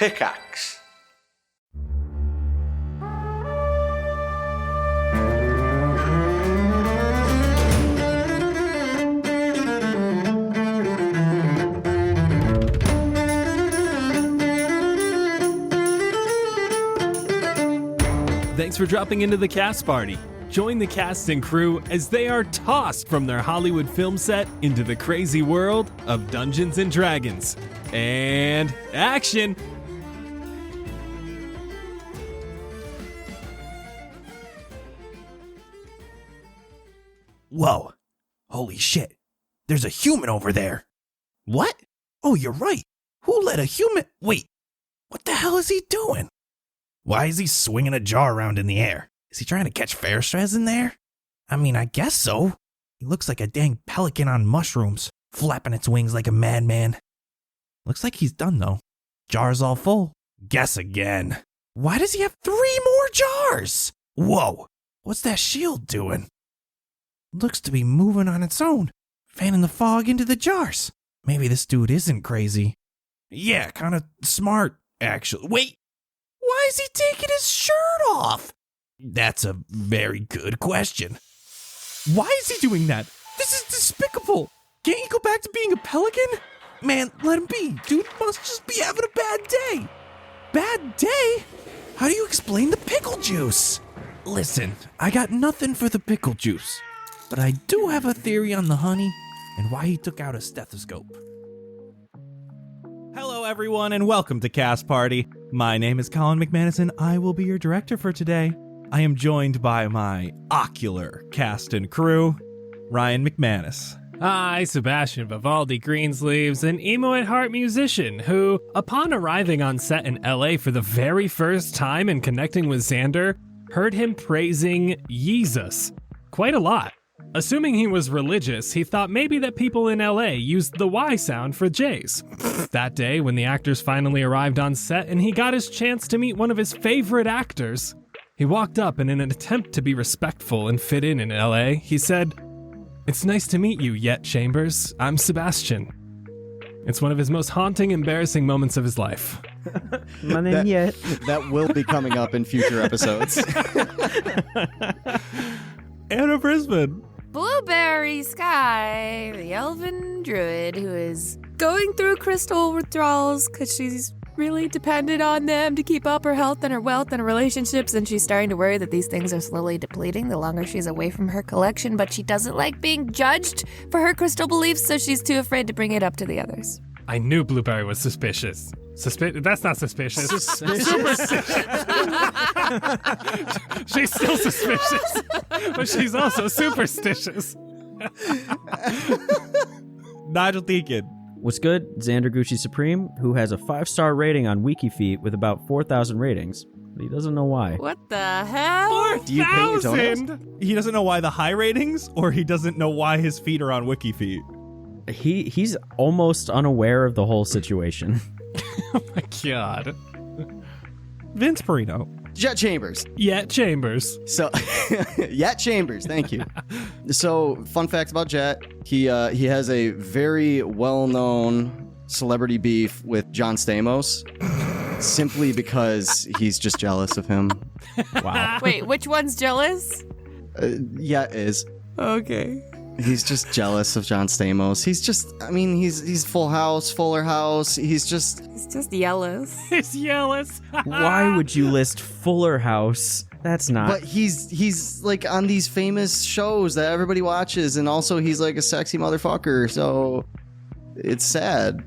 Pickaxe. Thanks for dropping into the cast party. Join the cast and crew as they are tossed from their Hollywood film set into the crazy world of Dungeons and Dragons. And action! Whoa. Holy shit. There's a human over there. What? Oh, you're right. Who let a human... Wait. What the hell is he doing? Why is he swinging a jar around in the air? Is he trying to catch Fairstress in there? I mean, I guess so. He looks like a dang pelican on mushrooms, flapping its wings like a madman. Looks like he's done, though. Jar's all full. Guess again. Why does he have 3 more jars? Whoa. What's that shield doing? Looks to be moving on its own, fanning the fog into the jars. Maybe this dude isn't crazy. Yeah, kind of smart, actually. Wait. Why is he taking his shirt off? That's a very good question. Why is he doing that? This is despicable. Can't he go back to being a pelican? Man, let him be. Dude must just be having a bad day. Bad day? How do you explain the pickle juice? Listen, I got nothing for the pickle juice, but I do have a theory on the honey and why he took out a stethoscope. Hello, everyone, and welcome to Cast Party. My name is Colin McManus, and I will be your director for today. I am joined by my ocular cast and crew, Ryan McManus. Hi, Sebastian Vivaldi Greensleeves, an emo at heart musician who, upon arriving on set in LA for the very first time and connecting with Xander, heard him praising Yeezus quite a lot. Assuming he was religious, he thought maybe that people in LA used the Y sound for J's. That day, when the actors finally arrived on set and he got his chance to meet one of his favorite actors, he walked up and in an attempt to be respectful and fit in LA, he said, "It's nice to meet you, Jett Chambers. I'm Sebastian." It's one of his most haunting, embarrassing moments of his life. My name Jett. That will be coming up in future episodes. Anna Brisbane. Blueberry Sky, the elven druid who is going through crystal withdrawals because she's really dependent on them to keep up her health and her wealth and her relationships, and she's starting to worry that these things are slowly depleting the longer she's away from her collection, but she doesn't like being judged for her crystal beliefs, so she's too afraid to bring it up to the others. I knew Blueberry was suspicious. That's not suspicious. Superstitious. She's still suspicious, but she's also superstitious. Nigel Deacon. What's good? Xander Gucci Supreme, who has a 5-star rating on WikiFeet with about 4,000 ratings, but he doesn't know why. What the hell? Do you paint your toenails? 4,000? He doesn't know why the high ratings, or he doesn't know why his feet are on WikiFeet. He's almost unaware of the whole situation. Oh my god. Vince Perino. Jett Chambers. Jett Chambers. So, Jett Chambers, thank you. So, fun facts about Jett. He has a very well-known celebrity beef with John Stamos, simply because he's just jealous of him. Wow. Wait, which one's jealous? Jett is. Okay. He's just jealous of John Stamos. He's just, I mean, he's Full House, Fuller House. He's just jealous. He's jealous. Why would you list Fuller House? That's not... But he's like on these famous shows that everybody watches, and also he's like a sexy motherfucker, so it's sad.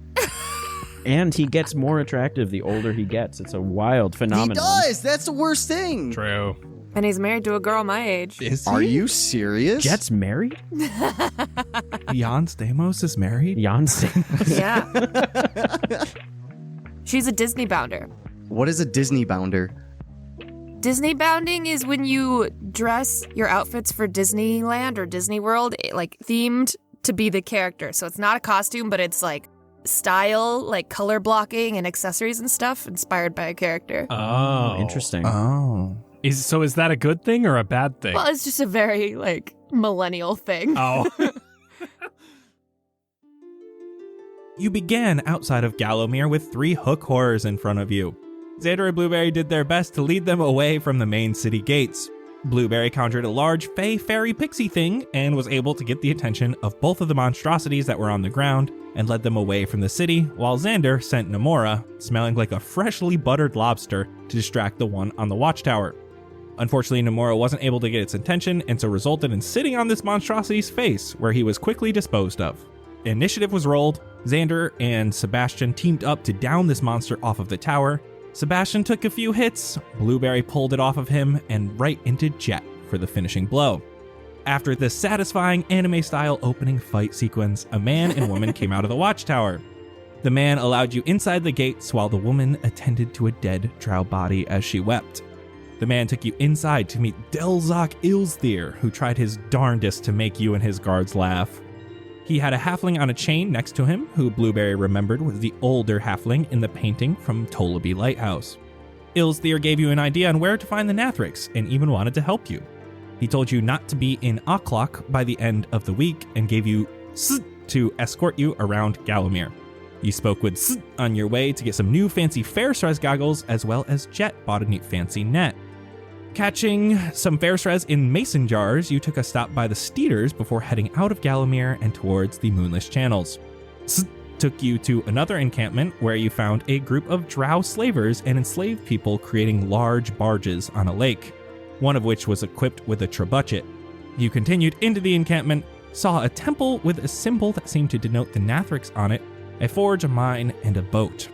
And he gets more attractive the older he gets. It's a wild phenomenon. He does! That's the worst thing! True. And he's married to a girl my age. Is he? Are you serious? Jett's married? Jan Stamos is married? Jan Stamos. Yeah. She's a Disney bounder. What is a Disney bounder? Disney bounding is when you dress your outfits for Disneyland or Disney World, like themed to be the character. So it's not a costume, but it's like style, like color blocking and accessories and stuff inspired by a character. Oh. Interesting. Oh. Is that a good thing or a bad thing? Well, it's just a very, like, millennial thing. Oh. You began outside of Gallowmere with 3 hook horrors in front of you. Xander and Blueberry did their best to lead them away from the main city gates. Blueberry conjured a large fairy pixie thing and was able to get the attention of both of the monstrosities that were on the ground and led them away from the city, while Xander sent Namora, smelling like a freshly buttered lobster, to distract the one on the watchtower. Unfortunately, Namora wasn't able to get its attention, and so resulted in sitting on this monstrosity's face, where he was quickly disposed of. Initiative was rolled. Xander and Sebastian teamed up to down this monster off of the tower. Sebastian took a few hits, Blueberry pulled it off of him, and right into Jett for the finishing blow. After the satisfying anime-style opening fight sequence, a man and woman came out of the watchtower. The man allowed you inside the gates while the woman attended to a dead drow body as she wept. The man took you inside to meet Delzok Ilsthir, who tried his darndest to make you and his guards laugh. He had a halfling on a chain next to him, who Blueberry remembered was the older halfling in the painting from Tollaby Lighthouse. Ilsthir gave you an idea on where to find the Nathrix, and even wanted to help you. He told you not to be in Aklak by the end of the week, and gave you to escort you around Gallowmere. You spoke with on your way to get some new fancy Fairstress goggles, as well as Jett bought a neat fancy net. Catching some Fairstress in mason jars, you took a stop by the Steeders before heading out of Gallowmere and towards the Moonless Channels. Took you to another encampment where you found a group of drow slavers and enslaved people creating large barges on a lake, one of which was equipped with a trebuchet. You continued into the encampment, saw a temple with a symbol that seemed to denote the Nathrix on it, a forge, a mine, and a boat.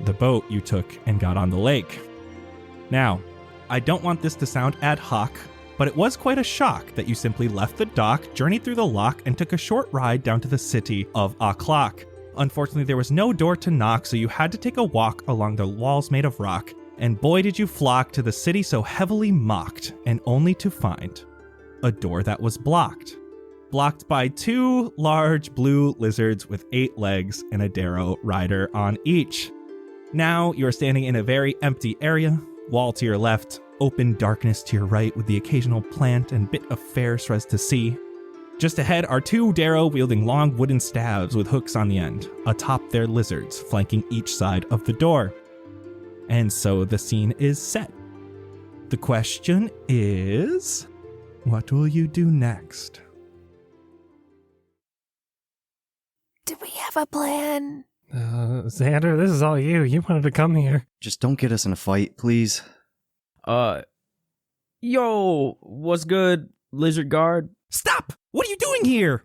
The boat you took and got on the lake. Now, I don't want this to sound ad hoc, but it was quite a shock that you simply left the dock, journeyed through the lock, and took a short ride down to the city of Aklak. Unfortunately, there was no door to knock, so you had to take a walk along the walls made of rock, and boy did you flock to the city so heavily mocked, and only to find a door that was blocked. Blocked by 2 large blue lizards with 8 legs and a Darrow rider on each. Now you're standing in a very empty area. Wall to your left, open darkness to your right with the occasional plant and bit of Fairstress to see. Just ahead are 2 Darrow wielding long wooden staves with hooks on the end, atop their lizards flanking each side of the door. And so the scene is set. The question is, what will you do next? Do we have a plan? Xander, this is all you. You wanted to come here. Just don't get us in a fight, please. Yo, what's good, lizard guard? Stop! What are you doing here?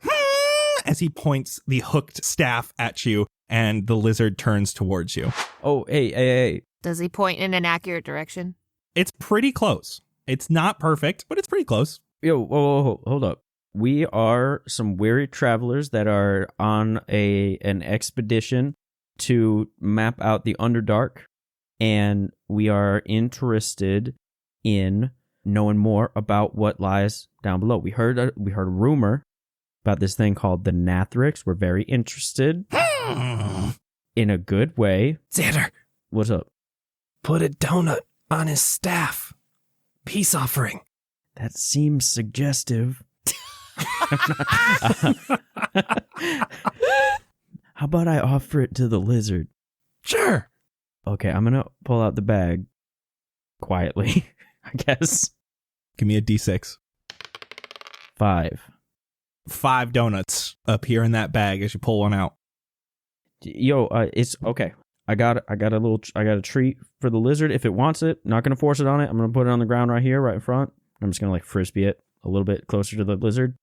As he points the hooked staff at you, and the lizard turns towards you. Oh, hey. Does he point in an accurate direction? It's pretty close. It's not perfect, but it's pretty close. Yo, whoa, hold up. We are some weary travelers that are on an expedition to map out the Underdark, and we are interested in knowing more about what lies down below. We heard a rumor about this thing called the Nathrix. We're very interested in a good way. Xander, What's up? put a donut on his staff. Peace offering. That seems suggestive. How about I offer it to the lizard? Sure. Okay, I'm gonna pull out the bag quietly, I guess. Give me a D6. 5. 5 donuts appear in that bag as you pull one out. Yo, it's okay. I got a treat for the lizard if it wants it. Not gonna force it on it. I'm gonna put it on the ground right here, right in front. I'm just gonna like frisbee it a little bit closer to the lizard.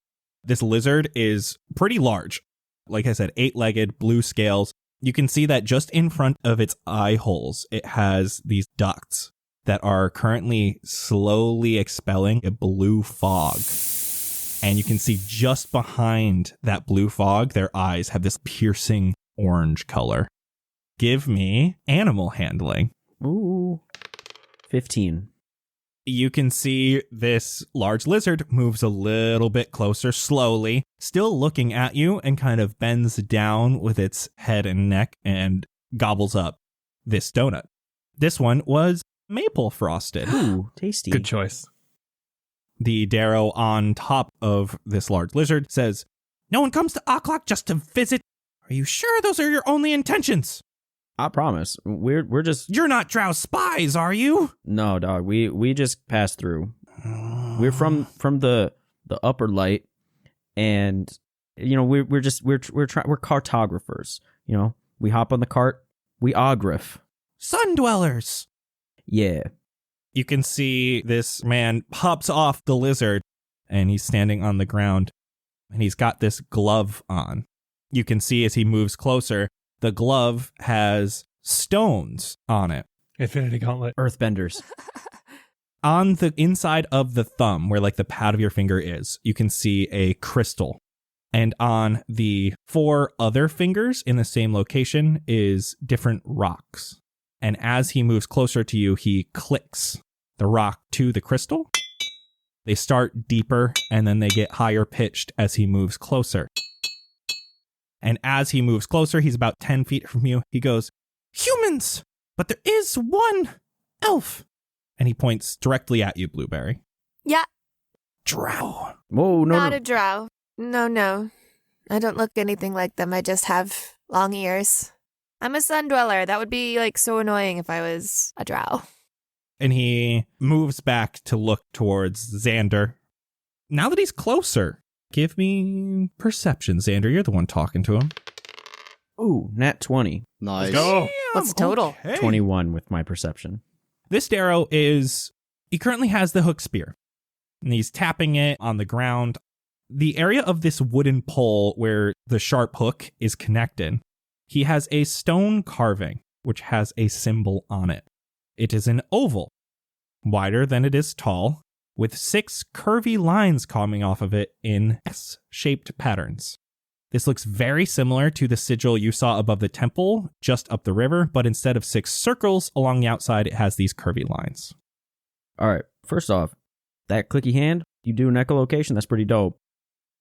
This lizard is pretty large. Like I said, 8-legged, blue scales. You can see that just in front of its eye holes, it has these ducts that are currently slowly expelling a blue fog. And you can see just behind that blue fog, their eyes have this piercing orange color. Give me animal handling. Ooh. 15. You can see this large lizard moves a little bit closer slowly, still looking at you, and kind of bends down with its head and neck and gobbles up this donut. This one was maple frosted. Ooh, tasty. Good choice. The Darrow on top of this large lizard says, "No one comes to Aklak just to visit. Are you sure those are your only intentions? I promise. We're just You're not Drow spies, are you? no, dog. We just passed through. We're from the upper light, and we're cartographers. We hop on the cart, we ograph. Sun dwellers. Yeah. You can see this man hops off the lizard, and he's standing on the ground, and he's got this glove on. You can see as he moves closer, the glove has stones on it. Infinity Gauntlet. Earthbenders. On the inside of the thumb, where like the pad of your finger is, you can see a crystal. And on the 4 other fingers in the same location is different rocks. And as he moves closer to you, he clicks the rock to the crystal. They start deeper and then they get higher pitched as he moves closer. And as he moves closer, he's about 10 feet from you. He goes, "Humans, but there is one elf." And he points directly at you, Blueberry. Yeah, Drow. Whoa, no, not no. a drow. No. I don't look anything like them. I just have long ears. I'm a sun dweller. That would be like so annoying if I was a drow. And he moves back to look towards Xander. Now that he's closer, give me perception, Xander. You're the one talking to him. Ooh, nat 20. Nice. Go. What's the total? Okay. 21 with my perception. This Darrow he currently has the hook spear, and he's tapping it on the ground. The area of this wooden pole where the sharp hook is connected, he has a stone carving, which has a symbol on it. It is an oval, wider than it is tall, with 6 curvy lines coming off of it in S-shaped patterns. This looks very similar to the sigil you saw above the temple, just up the river, but instead of 6 circles along the outside, it has these curvy lines. All right. First off, that clicky hand, you do an echolocation, that's pretty dope.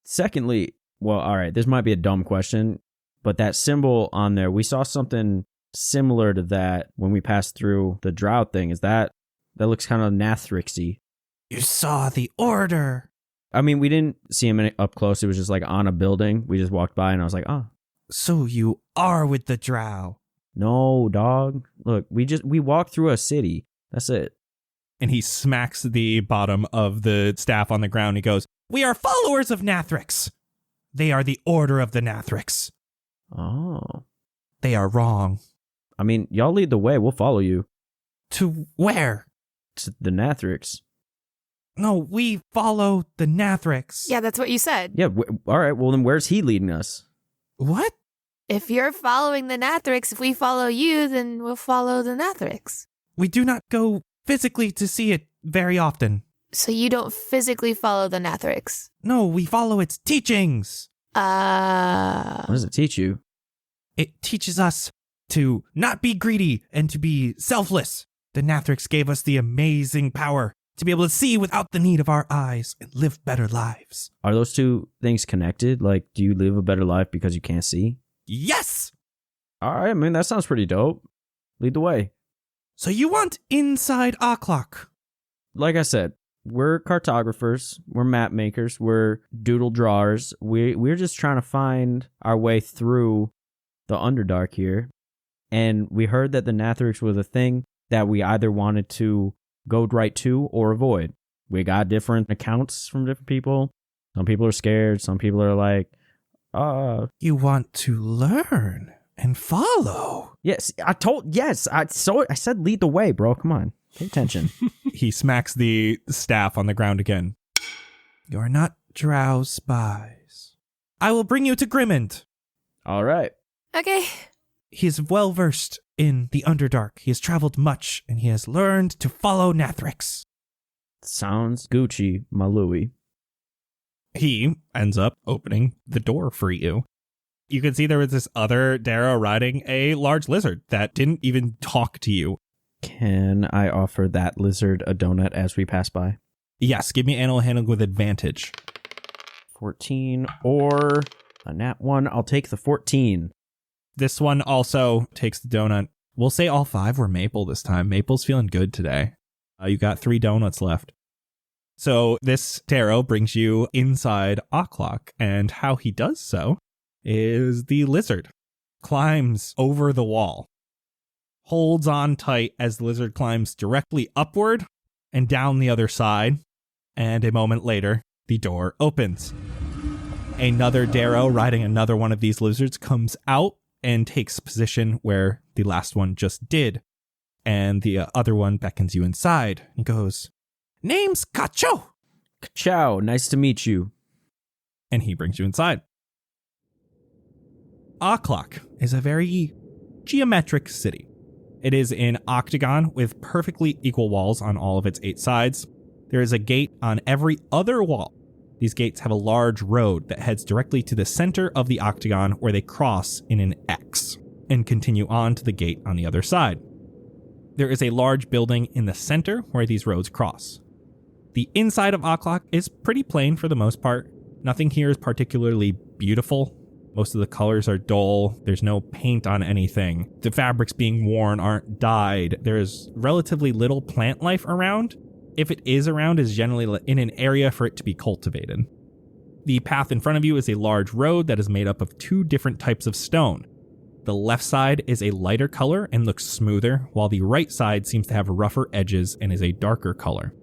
Secondly, well, all right, this might be a dumb question, but that symbol on there, we saw something similar to that when we passed through the drought thing. Is that looks kind of Nathrix-y. You saw the order. I mean, we didn't see him up close. It was just like on a building. We just walked by and I was like, oh. So you are with the drow. No, dog. Look, we walked through a city. That's it. And he smacks the bottom of the staff on the ground. He goes, "We are followers of Nathrix. They are the order of the Nathrix. Oh. They are wrong." I mean, y'all lead the way. We'll follow you. To where? To the Nathrix. No, we follow the Nathrix. Yeah, that's what you said. Yeah, all right. Well, then where's he leading us? What? If you're following the Nathrix, if we follow you, then we'll follow the Nathrix. We do not go physically to see it very often. So you don't physically follow the Nathrix? No, we follow its teachings. What does it teach you? It teaches us to not be greedy and to be selfless. The Nathrix gave us the amazing power to be able to see without the need of our eyes and live better lives. Are those two things connected? Like, do you live a better life because you can't see? Yes! All right, I mean, that sounds pretty dope. Lead the way. So you want inside Aklak? Like I said, we're cartographers, we're map makers, we're doodle drawers. We're just trying to find our way through the Underdark here. And we heard that the Nathrix was a thing that we either wanted to go right to or avoid. We got different accounts from different people. Some people are scared. Some people are like, You want to learn and follow. Yes, I said lead the way, bro. Come on. Pay attention. He smacks the staff on the ground again. You are not drow spies. I will bring you to Grimmond. All right. Okay. He is well versed in the Underdark. He has traveled much, and he has learned to follow Nathrix. Sounds Gucci, my Louie. He ends up opening the door for you. You can see there was this other Darrow riding a large lizard that didn't even talk to you. Can I offer that lizard a donut as we pass by? Yes, give me animal handling with advantage. 14 or a nat 1. I'll take the 14. This one also takes the donut. We'll say all 5 were maple this time. Maple's feeling good today. You got 3 donuts left. So this Darrow brings you inside Aklak, and how he does so is the lizard. Climbs over the wall. Holds on tight as the lizard climbs directly upward and down the other side. And a moment later, the door opens. Another Darrow riding another one of these lizards comes out and takes position where the last one just did. And the other one beckons you inside and goes, "Name's Kacho." Ciao, nice to meet you. And he brings you inside. Aklak is a very geometric city. It is an octagon with perfectly equal walls on all of its 8 sides. There is a gate on every other wall. These gates have a large road that heads directly to the center of the octagon where they cross in an X and continue on to the gate on the other side. There is a large building in the center where these roads cross. The inside of Aklak is pretty plain for the most part. Nothing here is particularly beautiful. Most of the colors are dull. There's no paint on anything. The fabrics being worn aren't dyed. There is relatively little plant life around. If it is around, it's generally in an area for it to be cultivated. The path in front of you is a large road that is made up of 2 different types of stone. The left side is a lighter color and looks smoother, while the right side seems to have rougher edges and is a darker color.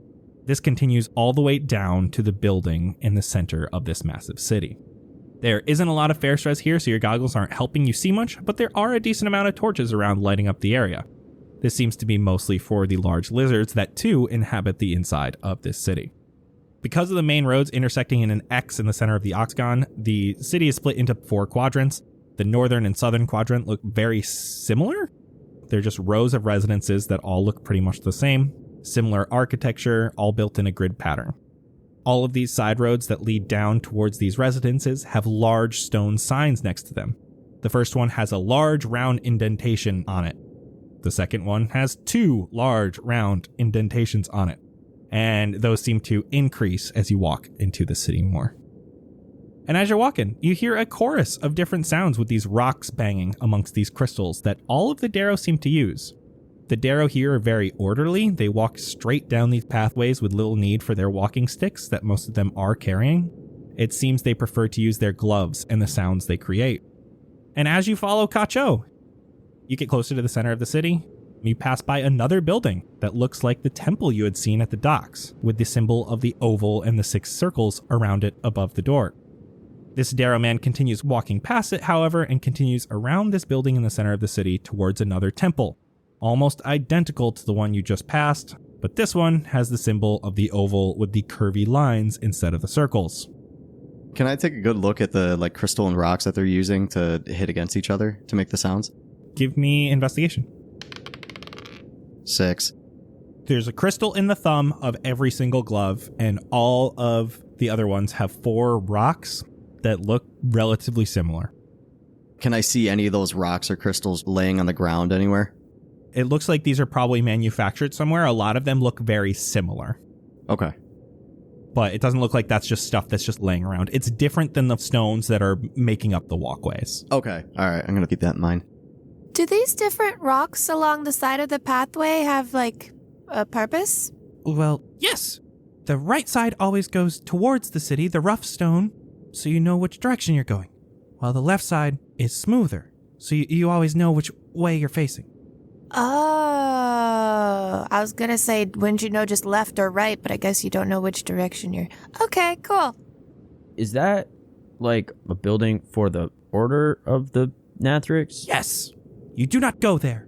This continues all the way down to the building in the center of this massive city. There isn't a lot of fair stress here, so your goggles aren't helping you see much, but there are a decent amount of torches around lighting up the area. This seems to be mostly for the large lizards that too inhabit the inside of this city. Because of the main roads intersecting in an X in the center of the octagon, the city is split into 4 quadrants. The northern and southern quadrant look very similar. They're just rows of residences that all look pretty much the same. Similar architecture, all built in a grid pattern. All of these side roads that lead down towards these residences have large stone signs next to them. The first one has a large round indentation on it. The second one has 2 large round indentations on it. And those seem to increase as you walk into the city more. And as you're walking, you hear a chorus of different sounds with these rocks banging amongst these crystals that all of the Darrow seem to use. The Darrow here are very orderly. They walk straight down these pathways with little need for their walking sticks that most of them are carrying. It seems they prefer to use their gloves and the sounds they create. And as you follow Kacho, you get closer to the center of the city. You pass by another building that looks like the temple you had seen at the docks, with the symbol of the oval and the 6 circles around it above the door. This Darrow man continues walking past it, however, and continues around this building in the center of the city towards another temple, almost identical to the one you just passed, but this one has the symbol of the oval with the curvy lines instead of the circles. Can I take a good look at the crystal and rocks that they're using to hit against each other to make the sounds? Give me investigation. 6. There's a crystal in the thumb of every single glove, and all of the other ones have 4 rocks that look relatively similar. Can I see any of those rocks or crystals laying on the ground anywhere? It looks like these are probably manufactured somewhere. A lot of them look very similar. Okay. But it doesn't look like that's just stuff that's just laying around. It's different than the stones that are making up the walkways. Okay. All right. I'm going to keep that in mind. Do these different rocks along the side of the pathway have, a purpose? Well, yes. The right side always goes towards the city, the rough stone, so you know which direction you're going. While the left side is smoother, so you always know which way you're facing. Oh, I was going to say, wouldn't you know just left or right, but I guess you don't know which direction you're... Okay, cool. Is that like a building for the Order of the Nathrix? Yes. You do not go there.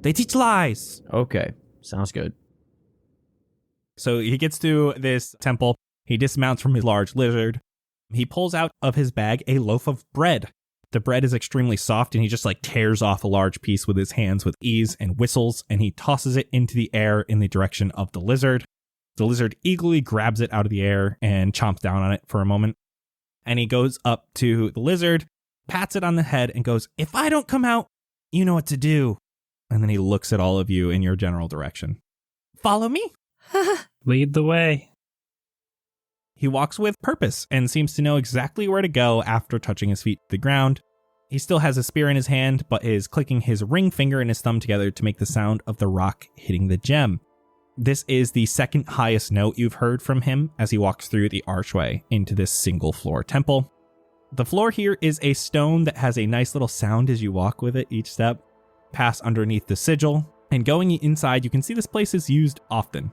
They teach lies. Okay, sounds good. So he gets to this temple. He dismounts from his large lizard. He pulls out of his bag a loaf of bread. The bread is extremely soft, and he just tears off a large piece with his hands with ease and whistles, and he tosses it into the air in the direction of the lizard. The lizard eagerly grabs it out of the air and chomps down on it for a moment. And he goes up to the lizard, pats it on the head, and goes, "If I don't come out, you know what to do." And then he looks at all of you in your general direction. "Follow me." Lead the way. He walks with purpose and seems to know exactly where to go after touching his feet to the ground. He still has a spear in his hand, but is clicking his ring finger and his thumb together to make the sound of the rock hitting the gem. This is the second highest note you've heard from him as he walks through the archway into this single floor temple. The floor here is a stone that has a nice little sound as you walk with it each step. Pass underneath the sigil, and going inside, you can see this place is used often.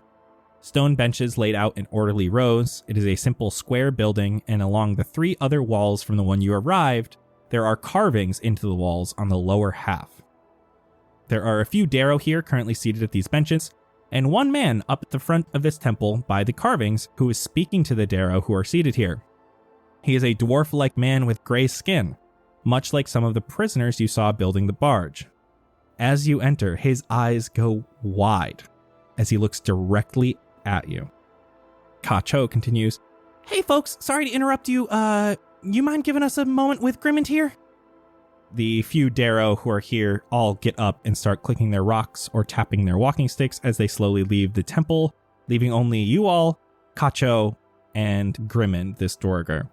Stone benches laid out in orderly rows. It is a simple square building, and along the 3 other walls from the one you arrived, there are carvings into the walls on the lower half. There are a few Darrow here currently seated at these benches, and one man up at the front of this temple by the carvings who is speaking to the Darrow who are seated here. He is a dwarf-like man with gray skin, much like some of the prisoners you saw building the barge. As you enter, his eyes go wide as he looks directly at you. Kacho continues, "Hey folks, sorry to interrupt you. You mind giving us a moment with Grimmond here?" The few Darrow who are here all get up and start clicking their rocks or tapping their walking sticks as they slowly leave the temple, leaving only you all, Kacho, and Grimmond, this Dwarger.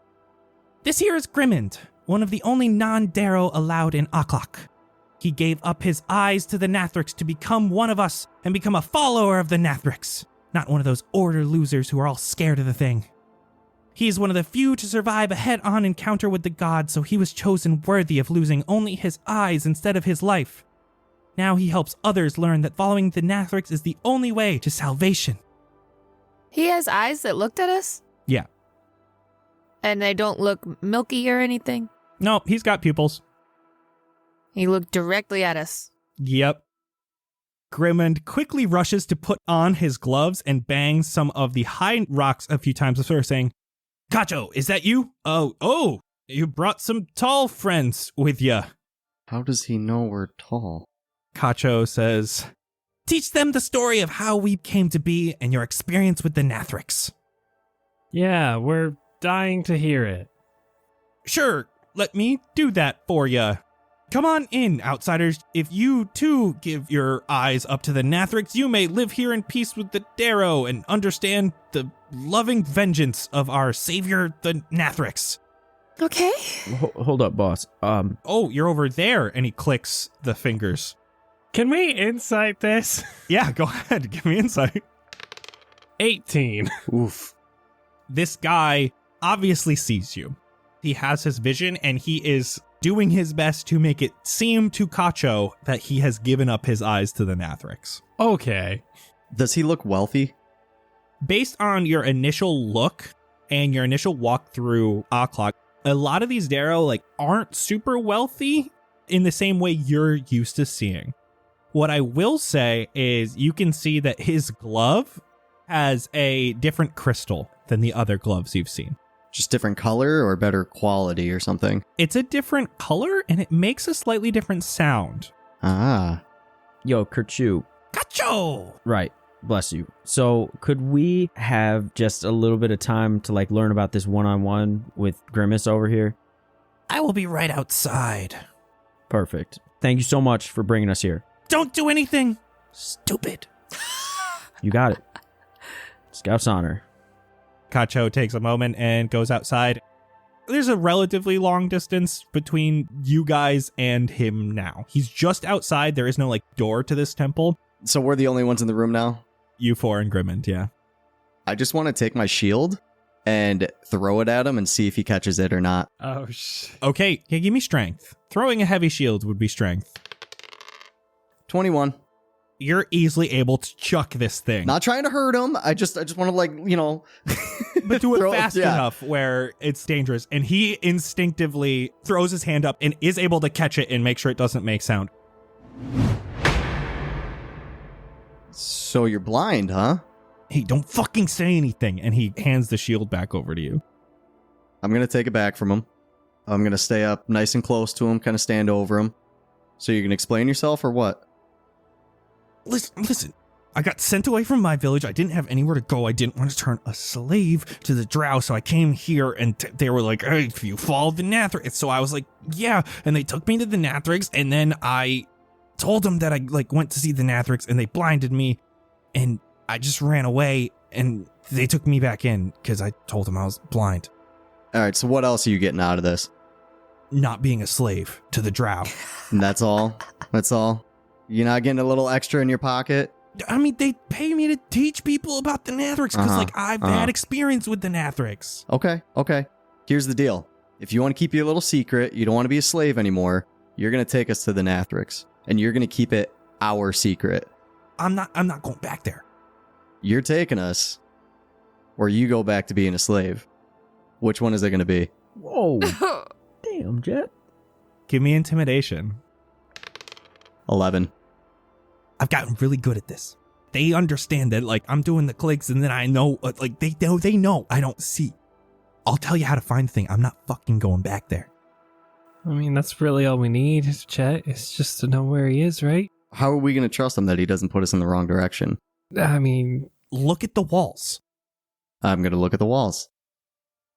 "This here is Grimmond, one of the only non-Darrow allowed in Aklak. He gave up his eyes to the Nathrix to become one of us and become a follower of the Nathrix, not one of those order losers who are all scared of the thing. He is one of the few to survive a head-on encounter with the gods, so he was chosen worthy of losing only his eyes instead of his life. Now he helps others learn that following the Nathrix is the only way to salvation." He has eyes that looked at us? Yeah. And they don't look milky or anything? No, he's got pupils. He looked directly at us. Yep. Grimmond quickly rushes to put on his gloves and bangs some of the high rocks a few times before saying, "Kacho, is that you? Oh, you brought some tall friends with ya." How does he know we're tall? Kacho says, "Teach them the story of how we came to be and your experience with the Nathrix." Yeah, we're dying to hear it. "Sure, let me do that for ya. Come on in, outsiders. If you too give your eyes up to the Nathrix, you may live here in peace with the Darrow and understand the loving vengeance of our savior, the Nathrix." Okay. Hold up, boss. Oh, you're over there, and he clicks the fingers. Can we insight this? Yeah, go ahead, give me insight. 18. Oof. This guy obviously sees you. He has his vision, and he is doing his best to make it seem to Kacho that he has given up his eyes to the Nathrix. Okay. Does he look wealthy? Based on your initial look and your initial walk through Aklak, a lot of these Darrow aren't super wealthy in the same way you're used to seeing. What I will say is you can see that his glove has a different crystal than the other gloves you've seen. Just different color or better quality or something? It's a different color and it makes a slightly different sound. Ah. Yo, Kerchu. Kacho! Right. Bless you. So could we have just a little bit of time to learn about this one-on-one with Grimace over here? I will be right outside. Perfect. Thank you so much for bringing us here. Don't do anything stupid. You got it. Scout's honor. Kacho takes a moment and goes outside. There's a relatively long distance between you guys and him now. He's just outside. There is no door to this temple. So we're the only ones in the room now? You four and Grimmond, yeah. I just want to take my shield and throw it at him and see if he catches it or not. Oh, shit. Okay, yeah, give me strength. Throwing a heavy shield would be strength. 21. You're easily able to chuck this thing. Not trying to hurt him. I just want to but do it throw- fast yeah. enough where it's dangerous. And he instinctively throws his hand up and is able to catch it and make sure it doesn't make sound. So you're blind, huh? Hey, don't fucking say anything. And he hands the shield back over to you. I'm going to take it back from him. I'm going to stay up nice and close to him, kind of stand over him. So you can explain yourself or what? Listen. I got sent away from my village. I didn't have anywhere to go. I didn't want to turn a slave to the Drow, so I came here, and they were like, "Hey, if you follow the Nathrix." So I was like, "Yeah," and they took me to the Nathrix, and then I told them that I went to see the Nathrix, and they blinded me, and I just ran away, and they took me back in because I told them I was blind. All right, so what else are you getting out of this? Not being a slave to the Drow. And that's all? That's all? You're not getting a little extra in your pocket? I mean, they pay me to teach people about the Nathrix because, I've had experience with the Nathrix. Okay. Here's the deal. if you want to keep your little secret, you don't want to be a slave anymore, you're going to take us to the Nathrix, and you're going to keep it our secret. I'm not going back there. You're taking us, or you go back to being a slave. Which one is it going to be? Whoa. Damn, Jett. Give me intimidation. 11. I've gotten really good at this. They understand that, like, I'm doing the clicks, and then I know, like, they know I don't see. I'll tell you how to find the thing. I'm not fucking going back there. I mean, that's really all we need, Jett. It's just to know where he is, right? How are we going to trust him that he doesn't put us in the wrong direction? I mean, Look at the walls. I'm going to look at the walls.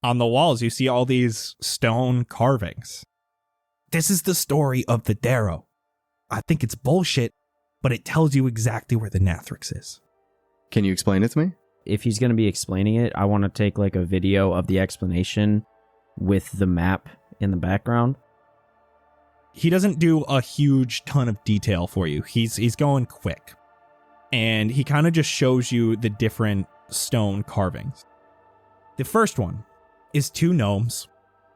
On the walls, you see all these stone carvings. This is the story of the Darrow. I think it's bullshit, but it tells you exactly where the Nathrix is. Can you explain it to me? If he's going to be explaining it, I want to take like a video of the explanation with the map in the background. He doesn't do a huge ton of detail for you. He's going quick. And he kind of just shows you the different stone carvings. The first one is 2 gnomes,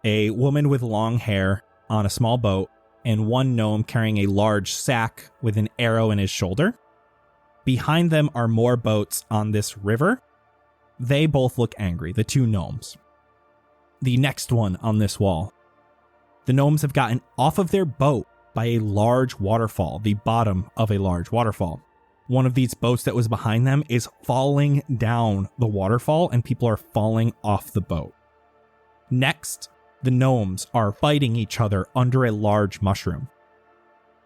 a woman with long hair on a small boat, and 1 gnome carrying a large sack with an arrow in his shoulder. Behind them are more boats on this river. They both look angry, the 2 gnomes. The next one on this wall. The gnomes have gotten off of their boat by a large waterfall, the bottom of a large waterfall. One of these boats that was behind them is falling down the waterfall, and people are falling off the boat. Next, the gnomes are fighting each other under a large mushroom.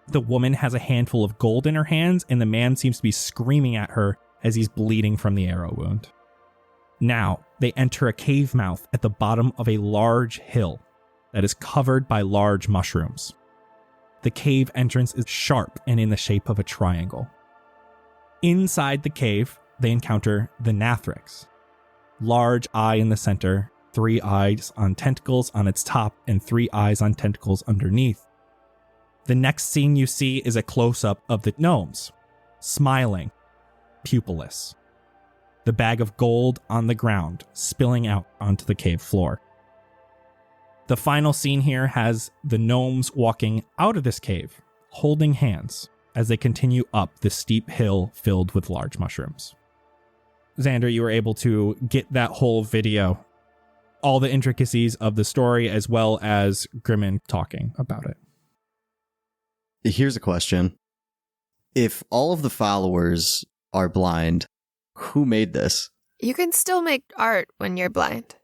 The woman has a handful of gold in her hands, and the man seems to be screaming at her as he's bleeding from the arrow wound. Now, they enter a cave mouth at the bottom of a large hill that is covered by large mushrooms. The cave entrance is sharp and in the shape of a triangle. Inside the cave, they encounter the Nathrix. Large eye in the center, 3 eyes on tentacles on its top, and 3 eyes on tentacles underneath. The next scene you see is a close-up of the gnomes, smiling, pupilless. The bag of gold on the ground, spilling out onto the cave floor. The final scene here has the gnomes walking out of this cave, holding hands, as they continue up the steep hill filled with large mushrooms. Xander, you were able to get that whole video, all the intricacies of the story, as well as Grimmin talking about it. Here's a question. If all of the followers are blind, who made this? You can still make art when you're blind.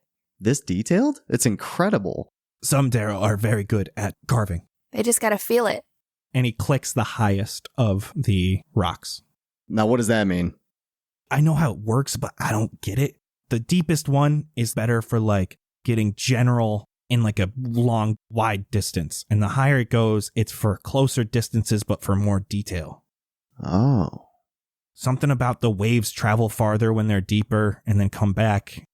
This detailed? It's incredible. Some Darrow are very good at carving. They just gotta feel it. And he clicks the highest of the rocks. Now, what does that mean? I know how it works, but I don't get it. The deepest one is better for, like, getting general in, like, a long, wide distance. And the higher it goes, it's for closer distances, but for more detail. Oh. Something about the waves travel farther when they're deeper and then come back.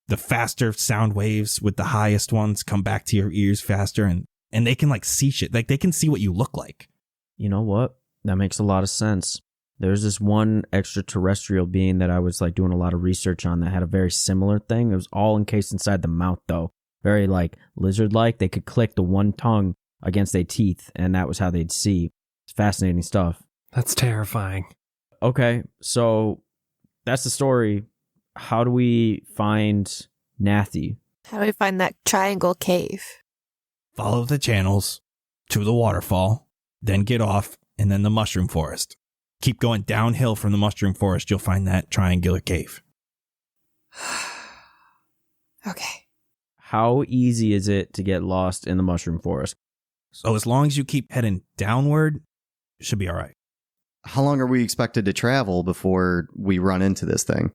The faster sound waves with the highest ones come back to your ears faster, and they can, like, see shit. Like, they can see what you look like. You know what? That makes a lot of sense. There's this one extraterrestrial being that I was like doing a lot of research on that had a very similar thing. It was all encased inside the mouth though. Very like lizard-like. They could click the one tongue against their teeth and that was how they'd see. It's fascinating stuff. that's terrifying. Okay, so that's the story. How do we find Nathy? How do we find that triangle cave? Follow the channels to the waterfall, then get off, and then the mushroom forest. Keep going downhill from the mushroom forest, you'll find that triangular cave. Okay. How easy is it to get lost in the mushroom forest? So as long as you keep heading downward, it should be all right. How long are we expected to travel before we run into this thing?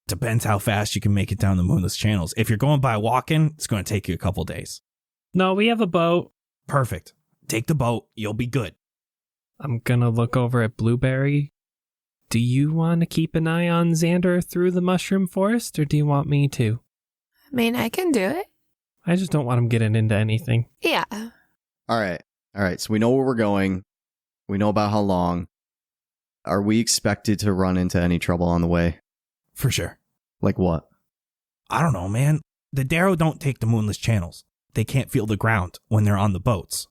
Depends how fast you can make it down the moonless channels. If you're going by walking, it's going to take you a couple days. No, we have a boat. Perfect. Take the boat. You'll be good. I'm gonna look over at Blueberry. Do you want to keep an eye on Xander through the mushroom forest, or do you want me to? I mean, I can do it. I just don't want him getting into anything. Yeah. All right. So we know where we're going. We know about how long. Are we expected to run into any trouble on the way? For sure. Like what? I don't know, man. The Darrow don't take the moonless channels. they can't feel the ground when they're on the boats.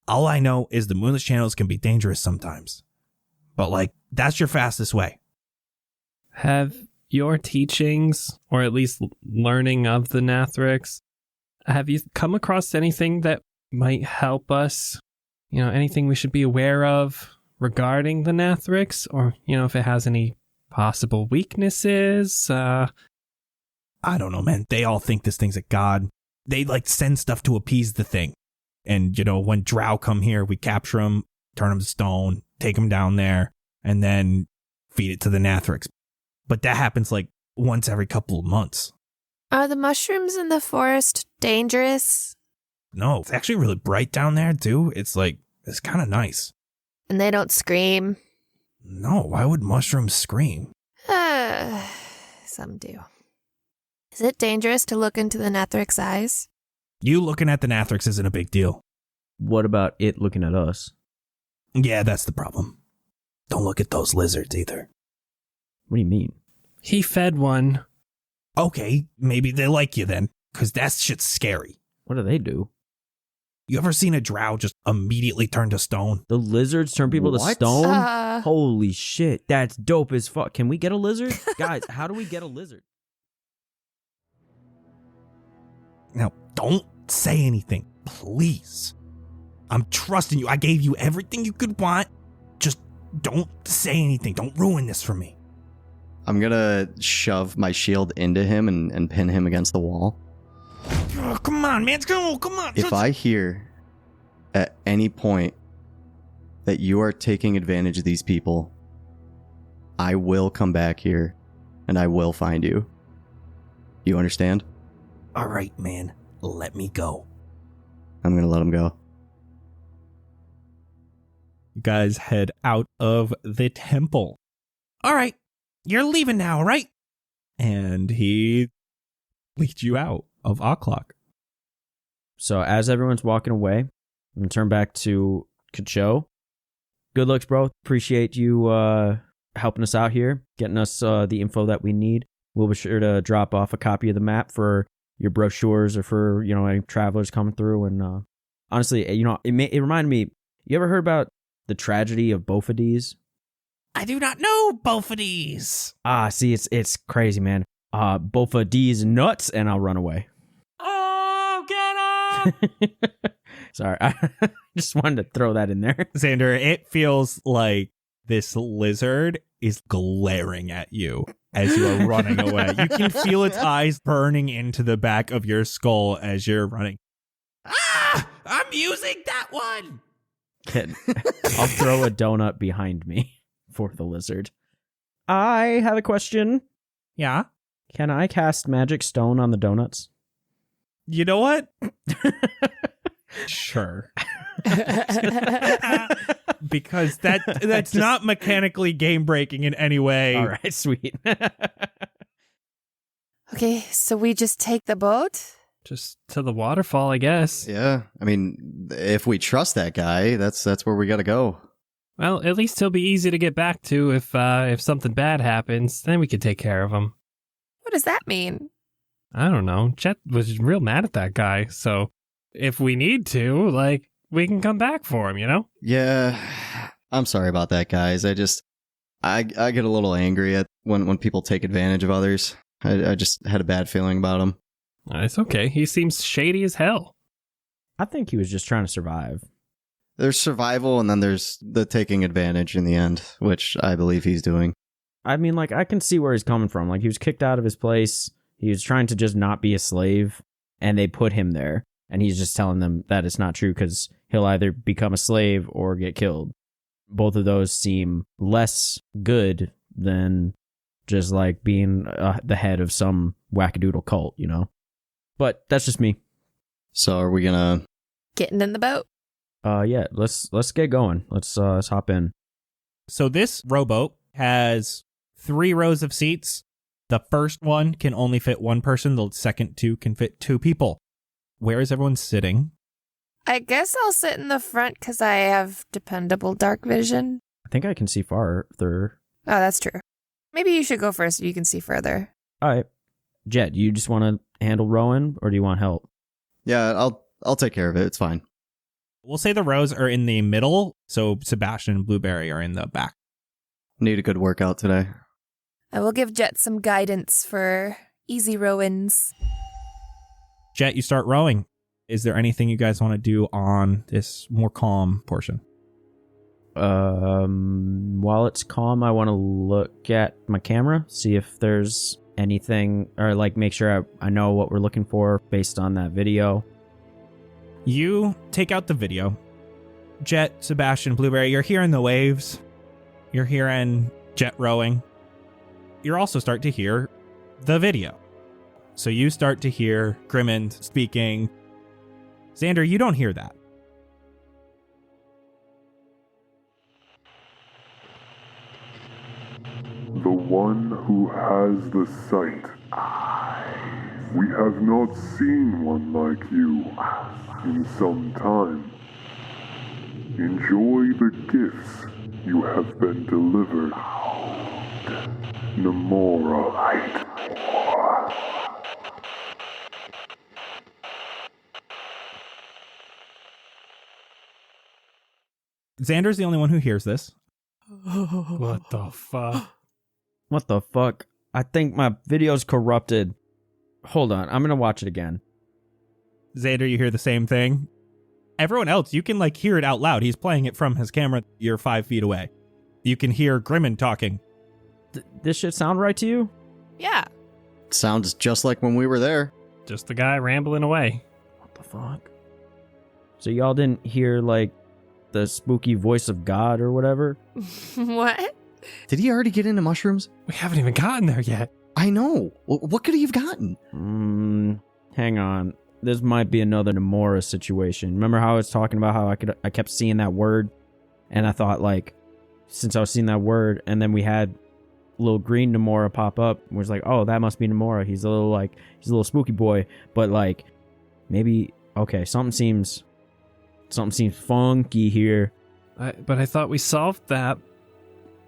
All I know is the moonless channels can be dangerous sometimes. But, like, that's your fastest way. Have your teachings, or at least learning of the Nathrix, have you come across anything that might help us? You know, anything we should be aware of regarding the Nathrix? Or, you know, if it has any possible weaknesses? I don't know, man. They all think this thing's a god. They, like, send stuff to appease the thing. And, you know, when drow come here, we capture them, turn them to stone, take them down there, and then feed it to the Nathrix. But that happens, like, once every couple of months. Are the mushrooms in the forest dangerous? No, it's actually really bright down there, too. It's kind of nice. And they don't scream? No, why would mushrooms scream? Some do. Is it dangerous to look into the Nathrix eyes? You looking at the Nathrix isn't a big deal. What about it looking at us? Yeah, that's the problem. Don't look at those lizards either. What do you mean? He fed one. Okay, maybe they like you then, because that shit's scary. What do they do? You ever seen a drow just immediately turn to stone? The lizards turn people to What? stone? Holy shit, that's dope as fuck. Can we get a lizard? Guys, how do we get a lizard? Now, don't say anything, please. I'm trusting you. I gave you everything you could want. Just don't say anything. Don't ruin this for me. I'm gonna shove my shield into him and pin him against the wall. Oh, come on, man. Come on. If I hear at any point that you are taking advantage of these people, I will come back here and I will find you. You understand? All right, man. Let me go. I'm gonna let him go. You guys head out of the temple. All right. You're leaving now, right? And he leads you out of Aklak. So as everyone's walking away, I'm going to turn back to Kacho. Good looks, bro. Appreciate you helping us out here, getting us the info that we need. We'll be sure to drop off a copy of the map for your brochures or for, you know, any travelers coming through. And honestly, you know, it reminded me, you ever heard about the tragedy of Bofades? I do not know both of these. See, it's crazy, man. Bofades nuts, and I'll run away. Oh, get him! Sorry, I just wanted to throw that in there. Xander, it feels like this lizard is glaring at you as you are running away. You can feel its eyes burning into the back of your skull as you're running. Ah! I'm using that one! I'll throw a donut behind me for the lizard. I have a question. Yeah? Can I cast Magic Stone on the donuts? You know what? Sure. Because that's not mechanically game breaking in any way. All right, sweet. Okay, so we just take the boat? Just to the waterfall, I guess. Yeah, I mean, if we trust that guy, that's where we gotta go. Well, at least he'll be easy to get back to if something bad happens. Then we could take care of him. What does that mean? I don't know. Jett was real mad at that guy, so if we need to, like, we can come back for him, you know? Yeah, I'm sorry about that, guys. I get a little angry at when people take advantage of others. I just had a bad feeling about him. It's okay. He seems shady as hell. I think he was just trying to survive. There's survival, and then there's the taking advantage in the end, which I believe he's doing. I mean, like, I can see where he's coming from. Like, he was kicked out of his place. He was trying to just not be a slave, and they put him there. And he's just telling them that it's not true because he'll either become a slave or get killed. Both of those seem less good than just, like, being the head of some wackadoodle cult, you know? But that's just me. So are we gonna... Getting in the boat? Yeah, let's get going. Let's hop in. So this rowboat has 3 rows of seats. The first one can only fit 1 person. The second 2 can fit 2 people. Where is everyone sitting? I guess I'll sit in the front because I have dependable dark vision. I think I can see farther. Oh, that's true. Maybe you should go first so you can see further. All right. Jett, you just want to handle rowing, or do you want help? Yeah, I'll take care of it. It's fine. We'll say the rows are in the middle, so Sebastian and Blueberry are in the back. Need a good workout today. I will give Jett some guidance for easy row-ins. Jett, you start rowing. Is there anything you guys want to do on this more calm portion? While it's calm, I want to look at my camera, see if there's anything, or like make sure I know what we're looking for based on that video. You take out the video. Jett, Sebastian, Blueberry, you're hearing the waves. You're hearing Jett rowing. You're also start to hear the video. So you start to hear Grimmond speaking. Xander, you don't hear that. The one who has the sight. We have not seen one like you in some time. Enjoy the gifts you have been delivered. Namora. Xander's the only one who hears this. What the fuck? What the fuck? I think my video's corrupted. Hold on, I'm gonna watch it again. Xander, you hear the same thing. Everyone else, you can like hear it out loud. He's playing it from his camera. You're 5 feet away. You can hear Grimmond talking. This shit sound right to you? Yeah. Sounds just like when we were there. Just the guy rambling away. What the fuck? So y'all didn't hear like the spooky voice of God or whatever? What? Did he already get into mushrooms? We haven't even gotten there yet. I know. What could he have gotten? Hang on. This might be another Namora situation. Remember how I was talking about how I kept seeing that word? And I thought like, since I was seeing that word, and then we had little green Namora pop up, and was like, oh, that must be Namora. He's a little spooky boy. But like, maybe, okay, something seems funky here. But I thought we solved that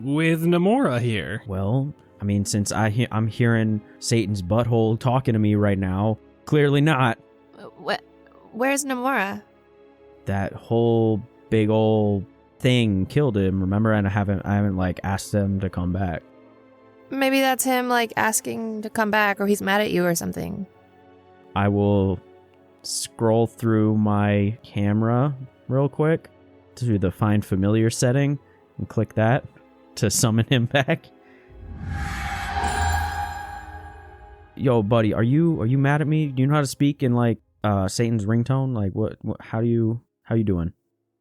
with Namora here. Well, I mean, since I'm hearing Satan's butthole talking to me right now, clearly not. Where's Namora? That whole big old thing killed him, remember? And I haven't like asked him to come back. Maybe that's him like asking to come back, or he's mad at you or something. I will scroll through my camera real quick to the find familiar setting and click that to summon him back. Yo, buddy, are you mad at me? Do you know how to speak in like Satan's ringtone? Like what how you doing?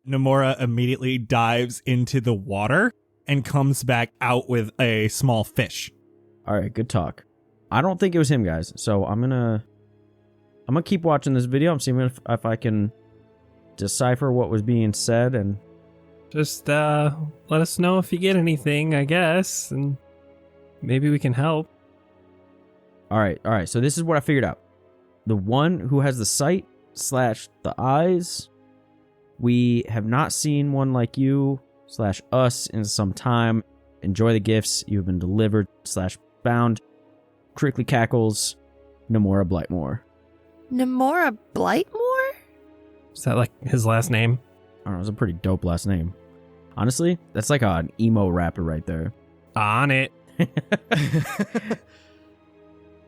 Namora immediately dives into the water and comes back out with a small fish. All right, good talk. I don't think it was him, guys. So I'm gonna keep watching this video. I'm seeing if I can decipher what was being said, and just let us know if you get anything, I guess, and maybe we can help. All right. So this is what I figured out. The one who has the sight / the eyes. We have not seen one like you / us in some time. Enjoy the gifts you've been delivered / bound. Crickly cackles. Namora Blightmore. Namora Blightmore? Is that like his last name? I don't know. It's a pretty dope last name. Honestly, that's like an emo rapper right there. On it.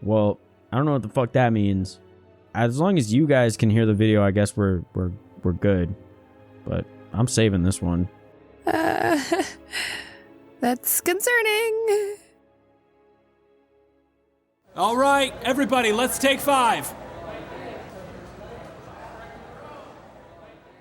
Well, I don't know what the fuck that means. As long as you guys can hear the video, I guess we're good. But I'm saving this one. That's concerning. All right, everybody, let's take 5.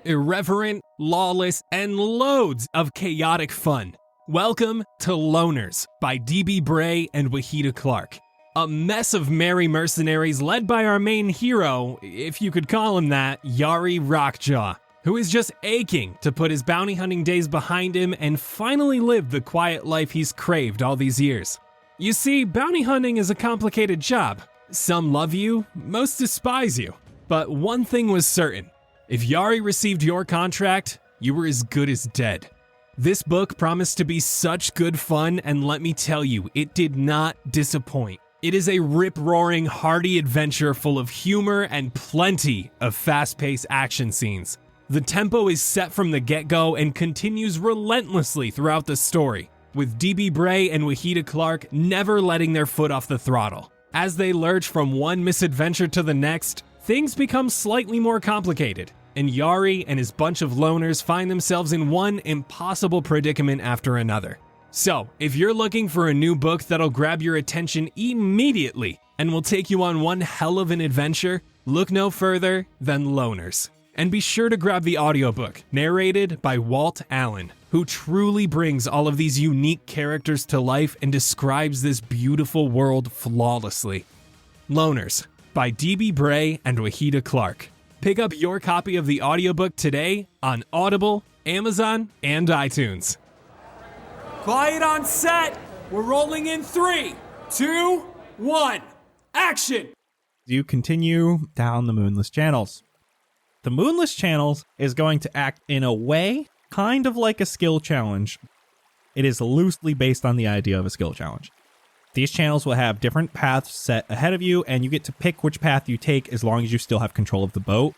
Irreverent, lawless, and loads of chaotic fun. Welcome to Loners by D.B. Bray and Wahida Clark. A mess of merry mercenaries led by our main hero, if you could call him that, Yari Rockjaw, who is just aching to put his bounty hunting days behind him and finally live the quiet life he's craved all these years. You see, bounty hunting is a complicated job. Some love you, most despise you. But one thing was certain. If Yari received your contract, you were as good as dead. This book promised to be such good fun, and let me tell you, it did not disappoint. It is a rip-roaring, hearty adventure full of humor and plenty of fast-paced action scenes. The tempo is set from the get-go and continues relentlessly throughout the story, with D.B. Bray and Wahida Clark never letting their foot off the throttle. As they lurch from one misadventure to the next, things become slightly more complicated, and Yari and his bunch of loners find themselves in one impossible predicament after another. So, if you're looking for a new book that'll grab your attention immediately and will take you on one hell of an adventure, look no further than Loners. And be sure to grab the audiobook, narrated by Walt Allen, who truly brings all of these unique characters to life and describes this beautiful world flawlessly. Loners, by D.B. Bray and Wahida Clark. Pick up your copy of the audiobook today on Audible, Amazon, and iTunes. Quiet on set! We're rolling in 3, 2, 1, action! You continue down the Moonless Channels. The Moonless Channels is going to act in a way kind of like a skill challenge. It is loosely based on the idea of a skill challenge. These channels will have different paths set ahead of you, and you get to pick which path you take as long as you still have control of the boat.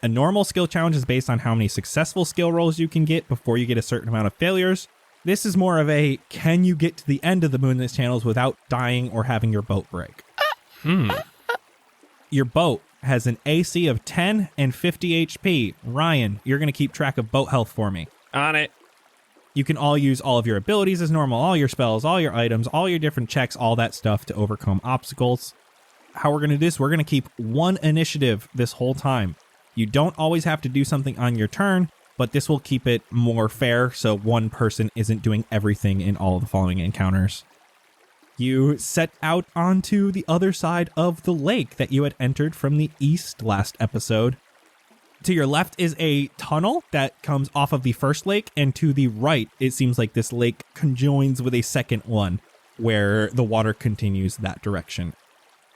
A normal skill challenge is based on how many successful skill rolls you can get before you get a certain amount of failures. This is more of a, can you get to the end of the Moonless Channels without dying or having your boat break? Your boat has an AC of 10 and 50 HP. Ryan, you're going to keep track of boat health for me. On it. You can all use all of your abilities as normal, all your spells, all your items, all your different checks, all that stuff to overcome obstacles. How we're going to do this, we're going to keep one initiative this whole time. You don't always have to do something on your turn, but this will keep it more fair so one person isn't doing everything in all of the following encounters. You set out onto the other side of the lake that you had entered from the east last episode. To your left is a tunnel that comes off of the first lake, and to the right, it seems like this lake conjoins with a second one where the water continues that direction.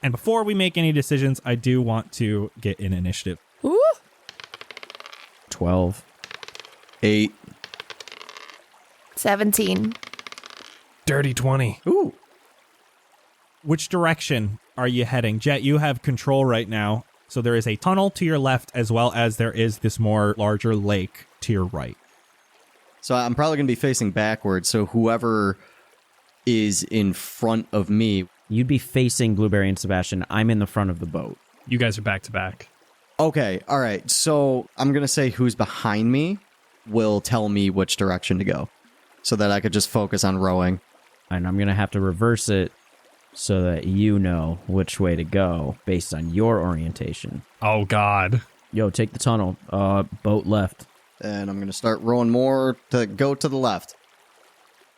And before we make any decisions, I do want to get an initiative. Ooh. 12. 8. 17. Dirty 20. Ooh. Which direction are you heading? Jett, you have control right now. So there is a tunnel to your left as well as there is this more larger lake to your right. So I'm probably going to be facing backwards, so whoever is in front of me. You'd be facing Blueberry and Sebastian. I'm in the front of the boat. You guys are back to back. Okay, all right. So I'm going to say who's behind me will tell me which direction to go so that I could just focus on rowing. And I'm going to have to reverse it so that you know which way to go based on your orientation. Oh, God. Yo, take the tunnel. Boat left. And I'm going to start rowing more to go to the left.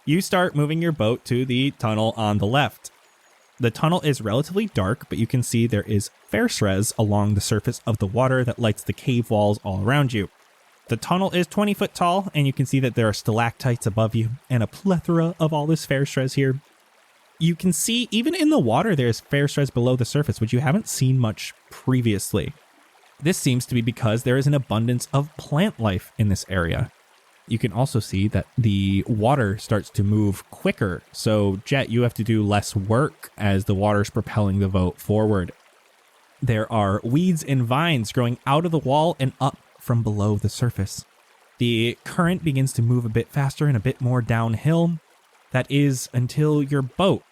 You start moving your boat to the tunnel on the left. The tunnel is relatively dark, but you can see there is fairstress along the surface of the water that lights the cave walls all around you. The tunnel is 20 foot tall, and you can see that there are stalactites above you and a plethora of all this fairstress here. You can see, even in the water, there's fairstress below the surface, which you haven't seen much previously. This seems to be because there is an abundance of plant life in this area. You can also see that the water starts to move quicker, so Jett, you have to do less work as the water's propelling the boat forward. There are weeds and vines growing out of the wall and up from below the surface. The current begins to move a bit faster and a bit more downhill. That is until your boat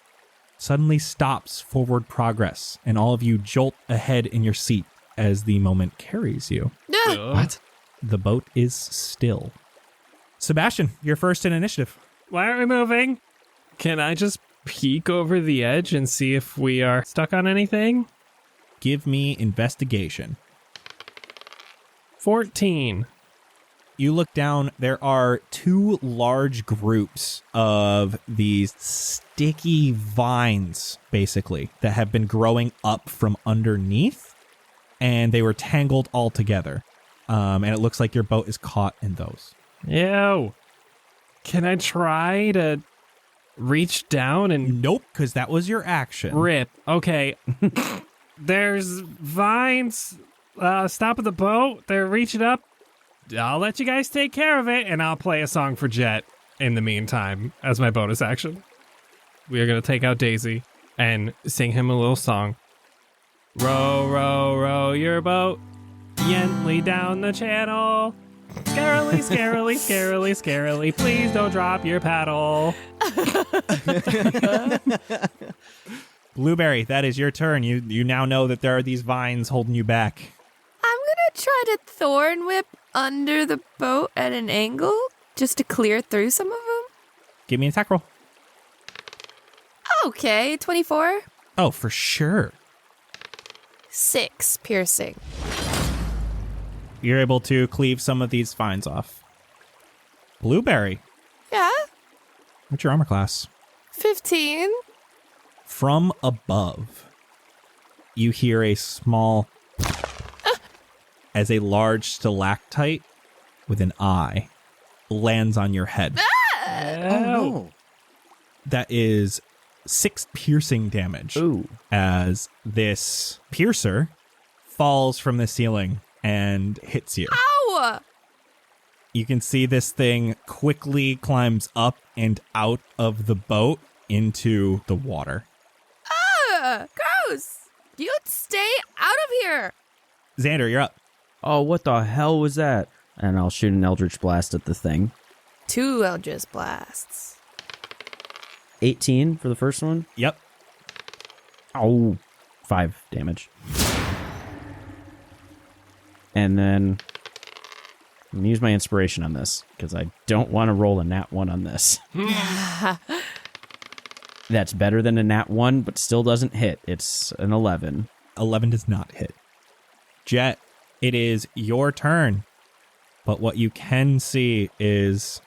suddenly stops forward progress, and all of you jolt ahead in your seat as the moment carries you. What? The boat is still. Sebastian, you're first in initiative. Why aren't we moving? Can I just peek over the edge and see if we are stuck on anything? Give me investigation. 14. You look down, there are two large groups of these sticky vines, basically, that have been growing up from underneath, and they were tangled all together. And it looks like your boat is caught in those. Ew. Can I try to reach down and... Nope, because that was your action. Rip. Okay. There's vines. Stop at the boat. They're reaching up. I'll let you guys take care of it, and I'll play a song for Jett in the meantime as my bonus action. We are going to take out Daisy and sing him a little song. Row, row, row your boat gently down the channel. Scarily, scarily, scarily, scarily, please don't drop your paddle. Blueberry, that is your turn. You now know that there are these vines holding you back. I'm gonna try to thorn whip under the boat at an angle just to clear through some of them. Give me an attack roll. Okay, 24. Oh, for sure. 6 piercing. You're able to cleave some of these vines off. Blueberry, Yeah, what's your armor class? 15. From above, you hear a small as a large stalactite with an eye lands on your head. Oh, That is 6 piercing damage. Ooh. As this piercer falls from the ceiling and hits you. Ow! You can see this thing quickly climbs up and out of the boat into the water. Gross! You stay out of here! Xander, you're up. Oh, what the hell was that? And I'll shoot an Eldritch Blast at the thing. 2 Eldritch Blasts. 18 for the first one. Yep. Oh, 5 damage. And then I'm going to use my inspiration on this because I don't want to roll a nat 1 on this. That's better than a nat 1, but still doesn't hit. It's an 11. 11 does not hit. Jett, it is your turn. But what you can see is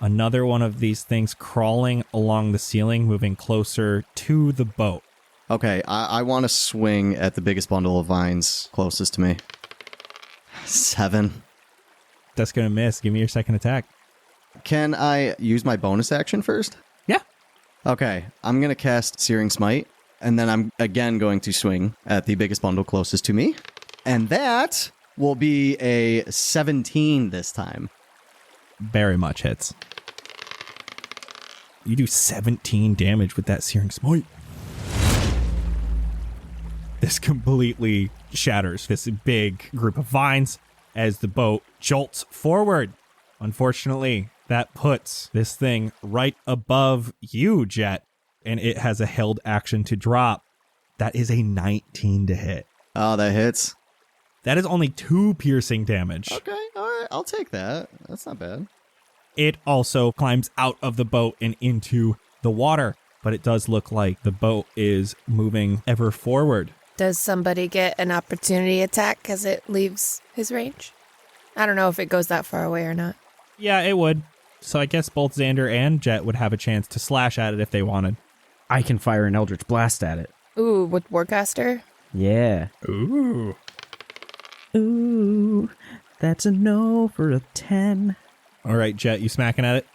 another one of these things crawling along the ceiling, moving closer to the boat. okay. I want to swing at the biggest bundle of vines closest to me. 7. That's going to miss. Give me your second attack. Can I use my bonus action first? Yeah. Okay, I'm going to cast Searing Smite, and then I'm again going to swing at the biggest bundle closest to me. And that will be a 17 this time. Very much hits. You do 17 damage with that Searing Smite. This completely shatters this big group of vines as the boat jolts forward. Unfortunately, that puts this thing right above you, Jett, and it has a held action to drop. That is a 19 to hit. Oh, that hits. That is only 2 piercing damage. Okay, all right, I'll take that. That's not bad. It also climbs out of the boat and into the water, but it does look like the boat is moving ever forward. Does somebody get an opportunity attack as it leaves his range? I don't know if it goes that far away or not. Yeah, it would. So I guess both Xander and Jett would have a chance to slash at it if they wanted. I can fire an Eldritch Blast at it. Ooh, with Warcaster? Yeah. Ooh. Ooh, that's a no for a 10. All right, Jett, you smacking at it?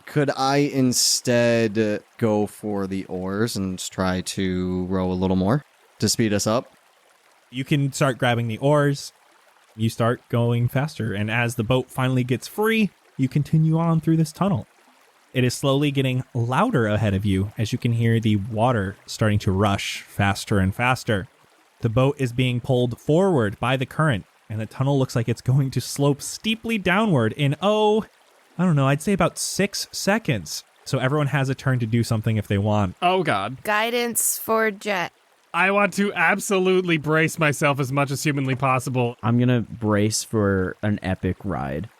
Could I instead go for the oars and try to row a little more to speed us up? You can start grabbing the oars. You start going faster, and as the boat finally gets free, you continue on through this tunnel. It is slowly getting louder ahead of you as you can hear the water starting to rush faster and faster. The boat is being pulled forward by the current, and the tunnel looks like it's going to slope steeply downward in, I'd say about 6 seconds. So everyone has a turn to do something if they want. Oh, God. Guidance for Jett. I want to absolutely brace myself as much as humanly possible. I'm going to brace for an epic ride,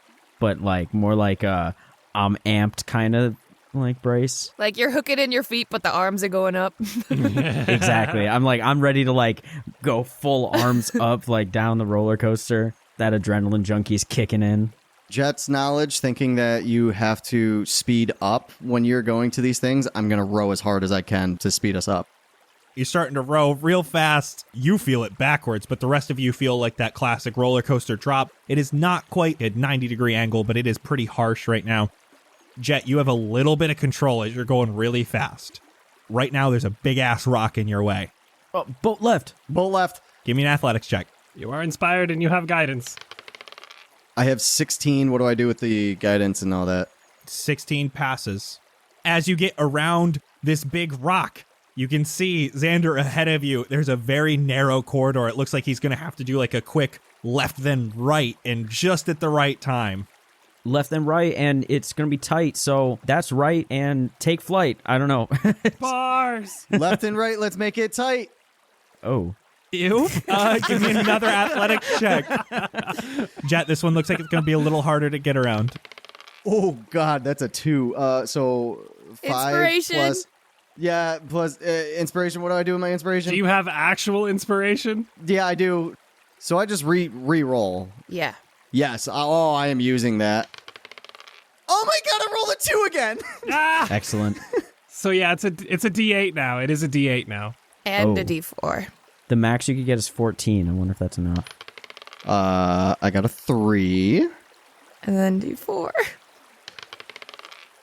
but more like a I'm amped kind of like brace. Like you're hooking in your feet, but the arms are going up. Exactly. I'm ready to go full arms up down the roller coaster. That adrenaline junkie's kicking in. Jett's knowledge, thinking that you have to speed up when you're going to these things, I'm going to row as hard as I can to speed us up. You're starting to row real fast. You feel it backwards, but the rest of you feel like that classic roller coaster drop. It is not quite a 90-degree angle, but it is pretty harsh right now. Jett, you have a little bit of control as you're going really fast. Right now, there's a big-ass rock in your way. Oh, boat left. Boat left. Give me an athletics check. You are inspired and you have guidance. I have 16. What do I do with the guidance and all that? 16 passes. As you get around this big rock, You can see Xander ahead of you. There's a very narrow corridor. It looks like he's going to have to do like a quick left then right and just at the right time. Left and right, and it's going to be tight. So that's right, and take flight. I don't know. Bars. Left and right, let's make it tight. Oh. Ew. Give me another athletics check. Jett, this one looks like it's going to be a little harder to get around. Oh, God, that's a 2. So 5 Inspiration. plus... Yeah, plus inspiration. What do I do with my inspiration? Do you have actual inspiration? Yeah, I do. So I just re-roll. Yeah. Yes. Oh, I am using that. Oh my God, I rolled a 2 again. Excellent. So yeah, it's a D8 now. It is a D8 now. And a Oh. D4. The max you could get is 14. I wonder if that's enough. I got a 3. And then D4.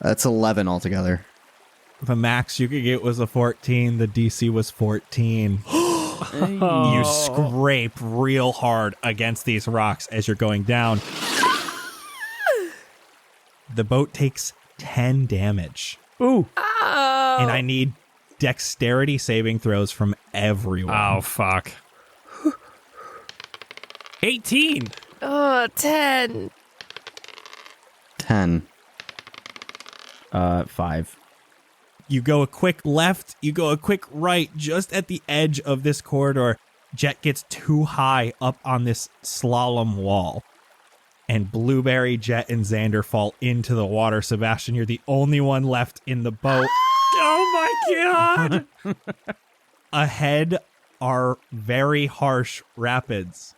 That's 11 altogether. The max you could get was a 14. The DC was 14. You scrape real hard against these rocks as you're going down. The boat takes 10 damage. Ooh. Oh. And I need dexterity saving throws from everyone. Oh, fuck. 18. Oh, 10. 10. 5. You go a quick left, you go a quick right, just at the edge of this corridor. Jett gets too high up on this slalom wall. And Blueberry, Jett, and Xander fall into the water. Sebastian, you're the only one left in the boat. Oh my god. Ahead are very harsh rapids.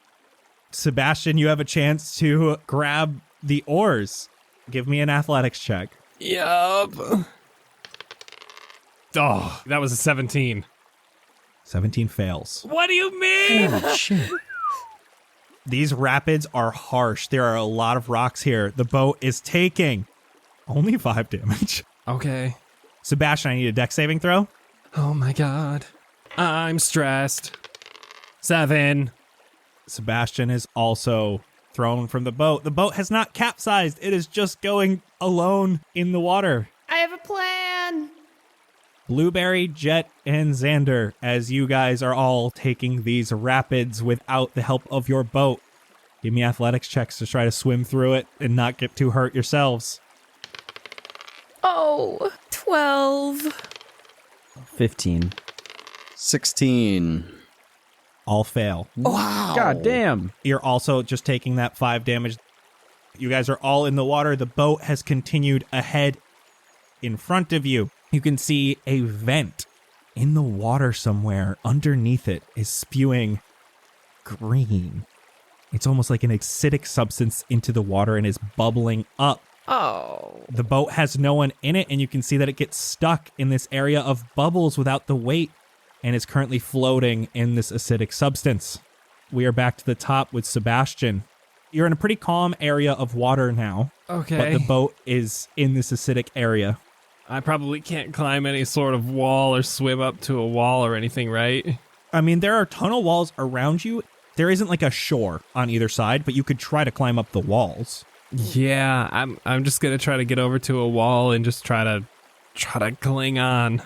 Sebastian, you have a chance to grab the oars. Give me an athletics check. Yup. Oh, that was a 17. 17 fails. What do you mean? Oh, shit. These rapids are harsh. There are a lot of rocks here. The boat is taking only 5 damage. Okay. Sebastian, I need a dex saving throw. Oh my god. I'm stressed. 7. Sebastian is also thrown from the boat. The boat has not capsized. It is just going alone in the water. I have a plan. Blueberry, Jett, and Xander, as you guys are all taking these rapids without the help of your boat. Give me athletics checks to try to swim through it and not get too hurt yourselves. Oh, 12. 15. 16. All fail. Wow. God damn. You're also just taking that 5 damage. You guys are all in the water. The boat has continued ahead. In front of you, you can see a vent in the water somewhere. Underneath it is spewing green. It's almost like an acidic substance into the water and is bubbling up. Oh. The boat has no one in it, and you can see that it gets stuck in this area of bubbles without the weight and is currently floating in this acidic substance. We are back to the top with Sebastian. You're in a pretty calm area of water now, Okay. but the boat is in this acidic area. I probably can't climb any sort of wall or swim up to a wall or anything, right? I mean, there are tunnel walls around you. There isn't like a shore on either side, but you could try to climb up the walls. Yeah, I'm just gonna try to get over to a wall and just try to cling on.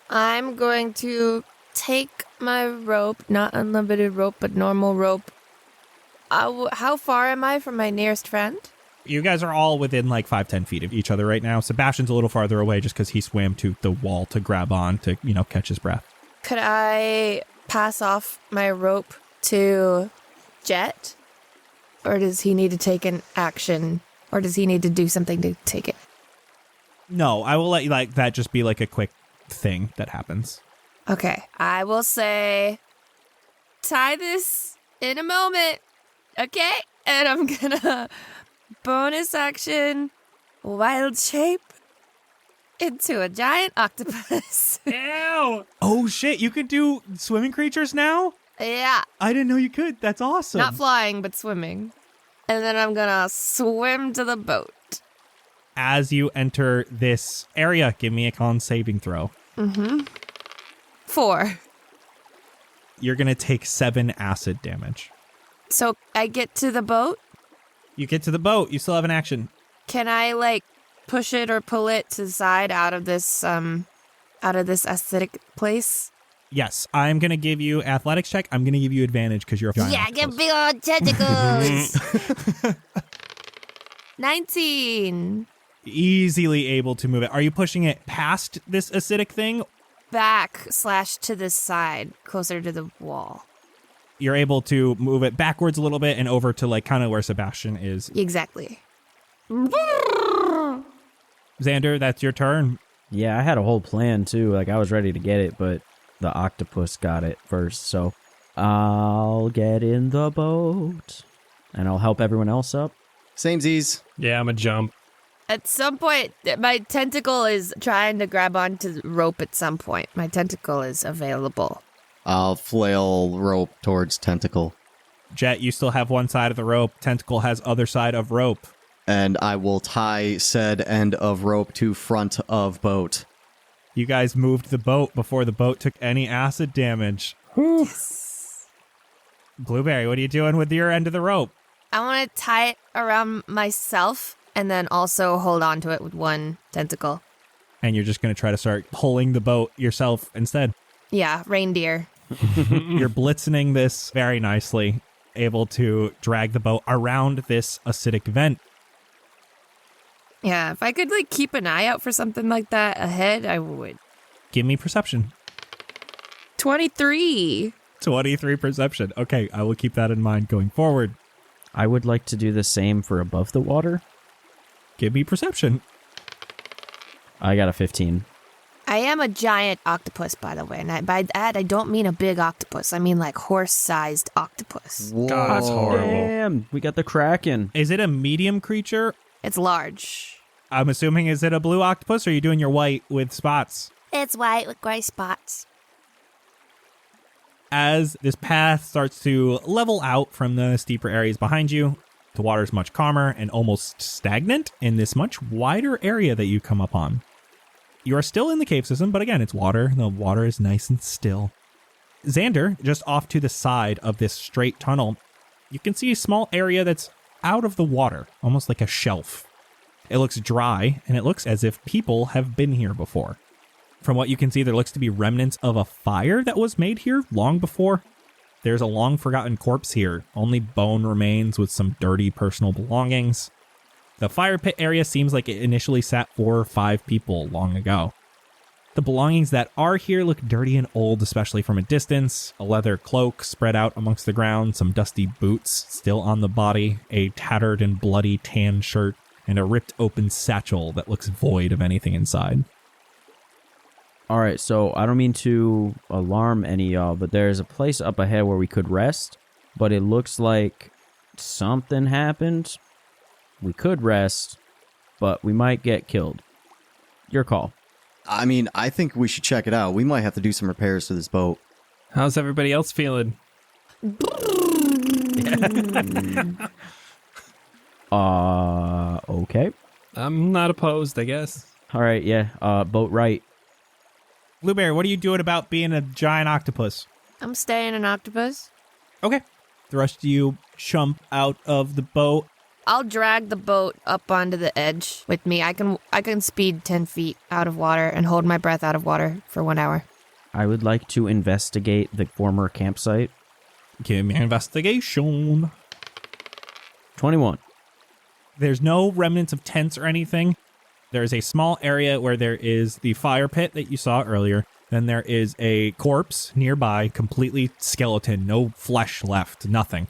I'm going to take my rope, not unlimited rope, but normal rope. How far am I from my nearest friend? You guys are all within like 5-10 feet of each other right now. Sebastian's a little farther away just because he swam to the wall to grab on to, catch his breath. Could I pass off my rope to Jett? Or does he need to take an action? Or does he need to do something to take it? No, I will let you like that just be like a quick thing that happens. Okay, I will say, tie this in a moment, okay? And I'm gonna bonus action, wild shape into a giant octopus. Ew! Oh shit, you could do swimming creatures now? Yeah, I didn't know you could. That's awesome. not flying, but swimming. And then I'm gonna swim to the boat. As you enter this area, give me a con saving throw. 4. You're going to take 7 acid damage. So I get to the boat. You get to the boat. You still have an action. Can I, push it or pull it to the side out of this, out of this acidic place? Yes, I'm going to give you athletics check. I'm going to give you advantage because you're a giant octopus. Get big old tentacles. 19. Easily able to move it. Are you pushing it past this acidic thing? Back / to this side, closer to the wall. You're able to move it backwards a little bit and over to like kind of where Sebastian is. Exactly. Xander, that's your turn. Yeah, I had a whole plan too. Like I was ready to get it, but the octopus got it first. So I'll get in the boat and I'll help everyone else up. Samesies. Yeah, I'm a jump. At some point, my tentacle is trying to grab onto the rope at some point. My tentacle is available. I'll flail rope towards tentacle. Jett, you still have one side of the rope. Tentacle has other side of rope. And I will tie said end of rope to front of boat. You guys moved the boat before the boat took any acid damage. Yes. Blueberry, what are you doing with your end of the rope? I want to tie it around myself and then also hold on to it with one tentacle. And you're just going to try to start pulling the boat yourself instead. Yeah, reindeer. You're blitzening this very nicely, able to drag the boat around this acidic vent. Yeah, if I could like keep an eye out for something like that ahead, I would. Give me perception. 23. 23 perception. Okay, I will keep that in mind going forward. I would like to do the same for above the water. Give me perception. I got a 15. I am a giant octopus, by the way. And by that, I don't mean a big octopus. I mean like horse-sized octopus. Whoa. God, that's horrible. Damn, we got the Kraken. Is it a medium creature? It's large. I'm assuming, is it a blue octopus, or are you doing your white with spots? It's white with gray spots. As this path starts to level out from the steeper areas behind you, the water is much calmer and almost stagnant in this much wider area that you come up on. You are still in the cave system, but again, it's water. The water is nice and still. Xander, just off to the side of this straight tunnel, you can see a small area that's out of the water, almost like a shelf. It looks dry, and it looks as if people have been here before. From what you can see, there looks to be remnants of a fire that was made here long before. There's a long-forgotten corpse here. Only bone remains with some dirty personal belongings. The fire pit area seems like it initially sat 4 or 5 people long ago. The belongings that are here look dirty and old, especially from a distance. A leather cloak spread out amongst the ground, some dusty boots still on the body, a tattered and bloody tan shirt, and a ripped open satchel that looks void of anything inside. All right, so I don't mean to alarm any of y'all, but there's a place up ahead where we could rest, but it looks like something happened. We could rest, but we might get killed. Your call. I mean, I think we should check it out. We might have to do some repairs to this boat. How's everybody else feeling? Okay. I'm not opposed, I guess. All right, yeah, boat right. Blueberry, what are you doing about being a giant octopus? I'm staying an octopus. Okay. The rest of you jump out of the boat. I'll drag the boat up onto the edge with me. I can speed 10 feet out of water and hold my breath out of water for 1 hour. I would like to investigate the former campsite. Give me an investigation. 21. There's no remnants of tents or anything. There's a small area where there is the fire pit that you saw earlier. Then there is a corpse nearby, completely skeleton, no flesh left, nothing.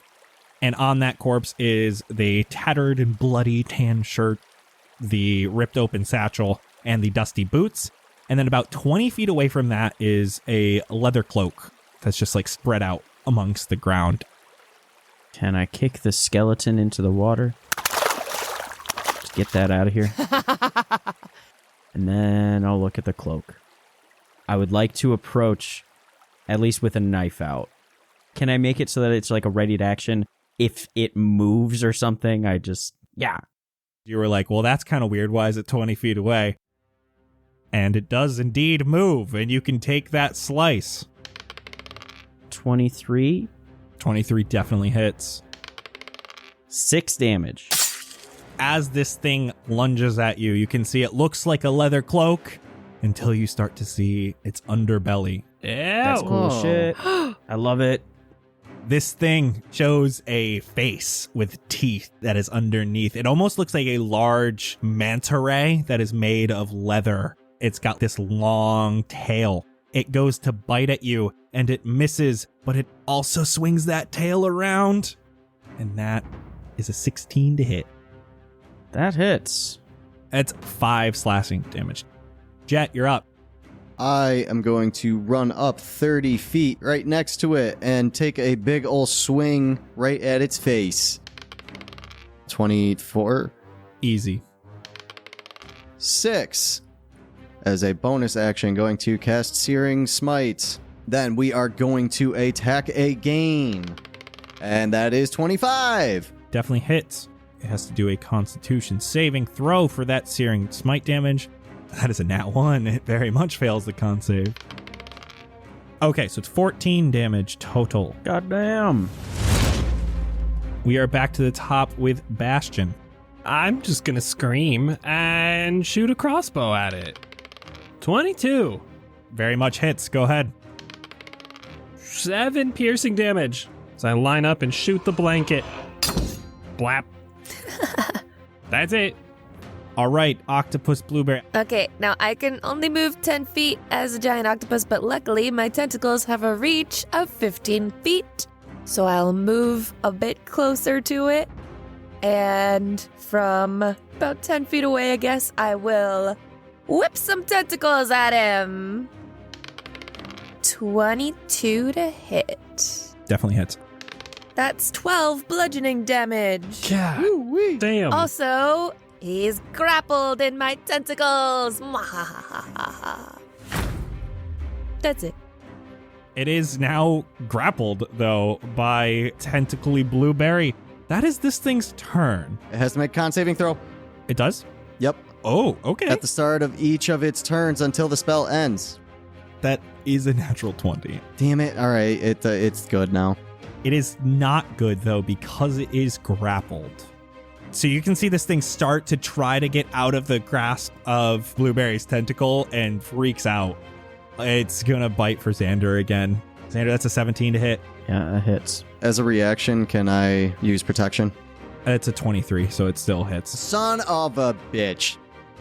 And on that corpse is the tattered and bloody tan shirt, the ripped open satchel, and the dusty boots. And then about 20 feet away from that is a leather cloak that's just like spread out amongst the ground. Can I kick the skeleton into the water? Just get that out of here. And then I'll look at the cloak. I would like to approach, at least with a knife out. Can I make it so that it's like a ready to action? If it moves or something, yeah. You were like, well, that's kind of weird. Why is it 20 feet away? And it does indeed move, and you can take that slice. 23. 23 definitely hits. 6 damage. As this thing lunges at you, you can see it looks like a leather cloak, until you start to see its underbelly. That's Ew. cool Oh. shit. I love it. This thing shows a face with teeth that is underneath. It almost looks like a large manta ray that is made of leather. It's got this long tail. It goes to bite at you and it misses, but it also swings that tail around. And that is a 16 to hit. That hits. That's 5 slashing damage. Jett, you're up. I am going to run up 30 feet right next to it and take a big ol' swing right at its face. 24. Easy. 6. As a bonus action, going to cast Searing Smite. Then we are going to attack again. And that is 25. Definitely hits. It has to do a Constitution saving throw for that Searing Smite damage. That is a nat 1. It very much fails the con save. Okay, so it's 14 damage total. Goddamn. We are back to the top with Bastion. I'm just gonna scream and shoot a crossbow at it. 22. Very much hits. Go ahead. 7 piercing damage. So I line up and shoot the blanket. Blap. That's it. All right, Octopus Blueberry. Okay, now I can only move 10 feet as a giant octopus, but luckily my tentacles have a reach of 15 feet. So I'll move a bit closer to it. And from about 10 feet away, I guess, I will whip some tentacles at him. 22 to hit. Definitely hits. That's 12 bludgeoning damage. God damn. Also, he's grappled in my tentacles. That's it. It is now grappled, though, by Tentacly Blueberry. That is this thing's turn. It has to make a con saving throw. It does? Yep. Oh, okay. At the start of each of its turns until the spell ends. That is a natural 20. Damn it. All right. It's good now. It is not good, though, because it is grappled. So you can see this thing start to try to get out of the grasp of Blueberry's tentacle and freaks out. It's going to bite for Xander again. Xander, that's a 17 to hit. Yeah, that hits. As a reaction, can I use protection? It's a 23, so it still hits. Son of a bitch.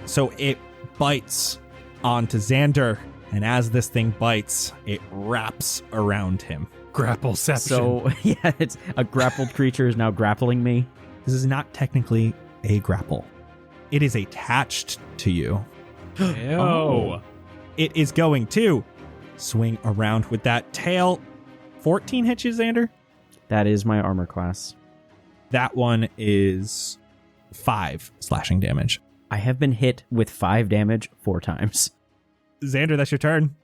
So it bites onto Xander, and as this thing bites, it wraps around him. Grappleception. So, yeah, it's a grappled creature is now grappling me. This is not technically a grapple. It is attached to you. Ew. Oh. It is going to swing around with that tail. 14 hits you, Xander? That is my armor class. That one is 5 slashing damage. I have been hit with 5 damage 4 times. Xander, that's your turn.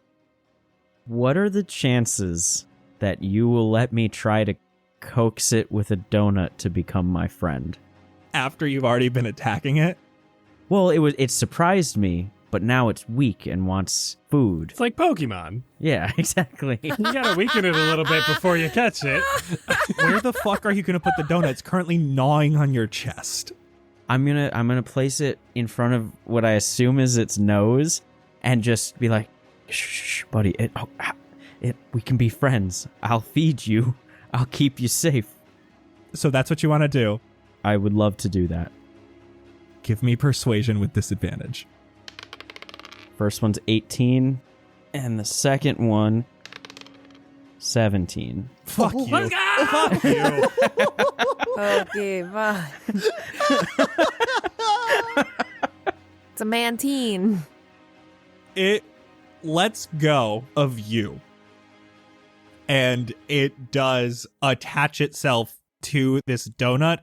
What are the chances that you will let me try to coax it with a donut to become my friend? After you've already been attacking it? Well, it surprised me, but now it's weak and wants food. It's like Pokemon. Yeah, exactly. You gotta weaken it a little bit before you catch it. Where the fuck are you going to put the donut? It's currently gnawing on your chest. I'm gonna place it in front of what I assume is its nose, and just be like, "Shh, buddy. We can be friends. I'll feed you. I'll keep you safe." So that's what you want to do. I would love to do that. Give me persuasion with disadvantage. First one's 18, and the second one, 17. Fuck you. Let's go! Fuck you. Okay, fine. It's a mantine. It lets go of you. And it does attach itself to this donut.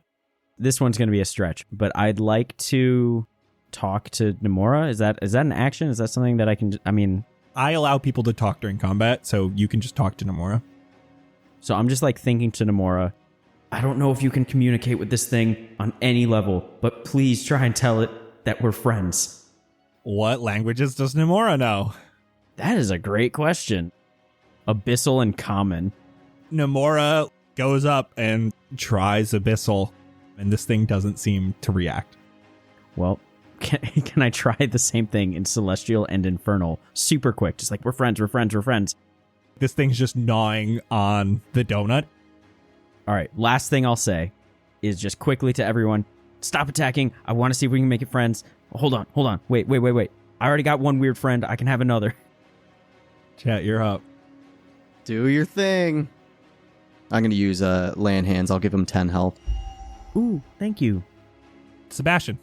This one's gonna be a stretch, but I'd like to talk to Nomura. Is that an action? Is that something that I can? I allow people to talk during combat, so you can just talk to Nomura. So I'm just like thinking to Nomura, I don't know if you can communicate with this thing on any level, but please try and tell it that we're friends. What languages does Nomura know? That is a great question. Abyssal and Common. Nomura goes up and tries Abyssal, and this thing doesn't seem to react. Well, Can I try the same thing in Celestial and Infernal super quick? Just like, we're friends. This thing's just gnawing on the donut. All right, last thing I'll say is just quickly to everyone, stop attacking. I want to see if we can make it friends. Hold on. Wait. I already got one weird friend. I can have another. Chat, you're up. Do your thing. I'm going to use land hands. I'll give him 10 health. Ooh, thank you. Sebastian.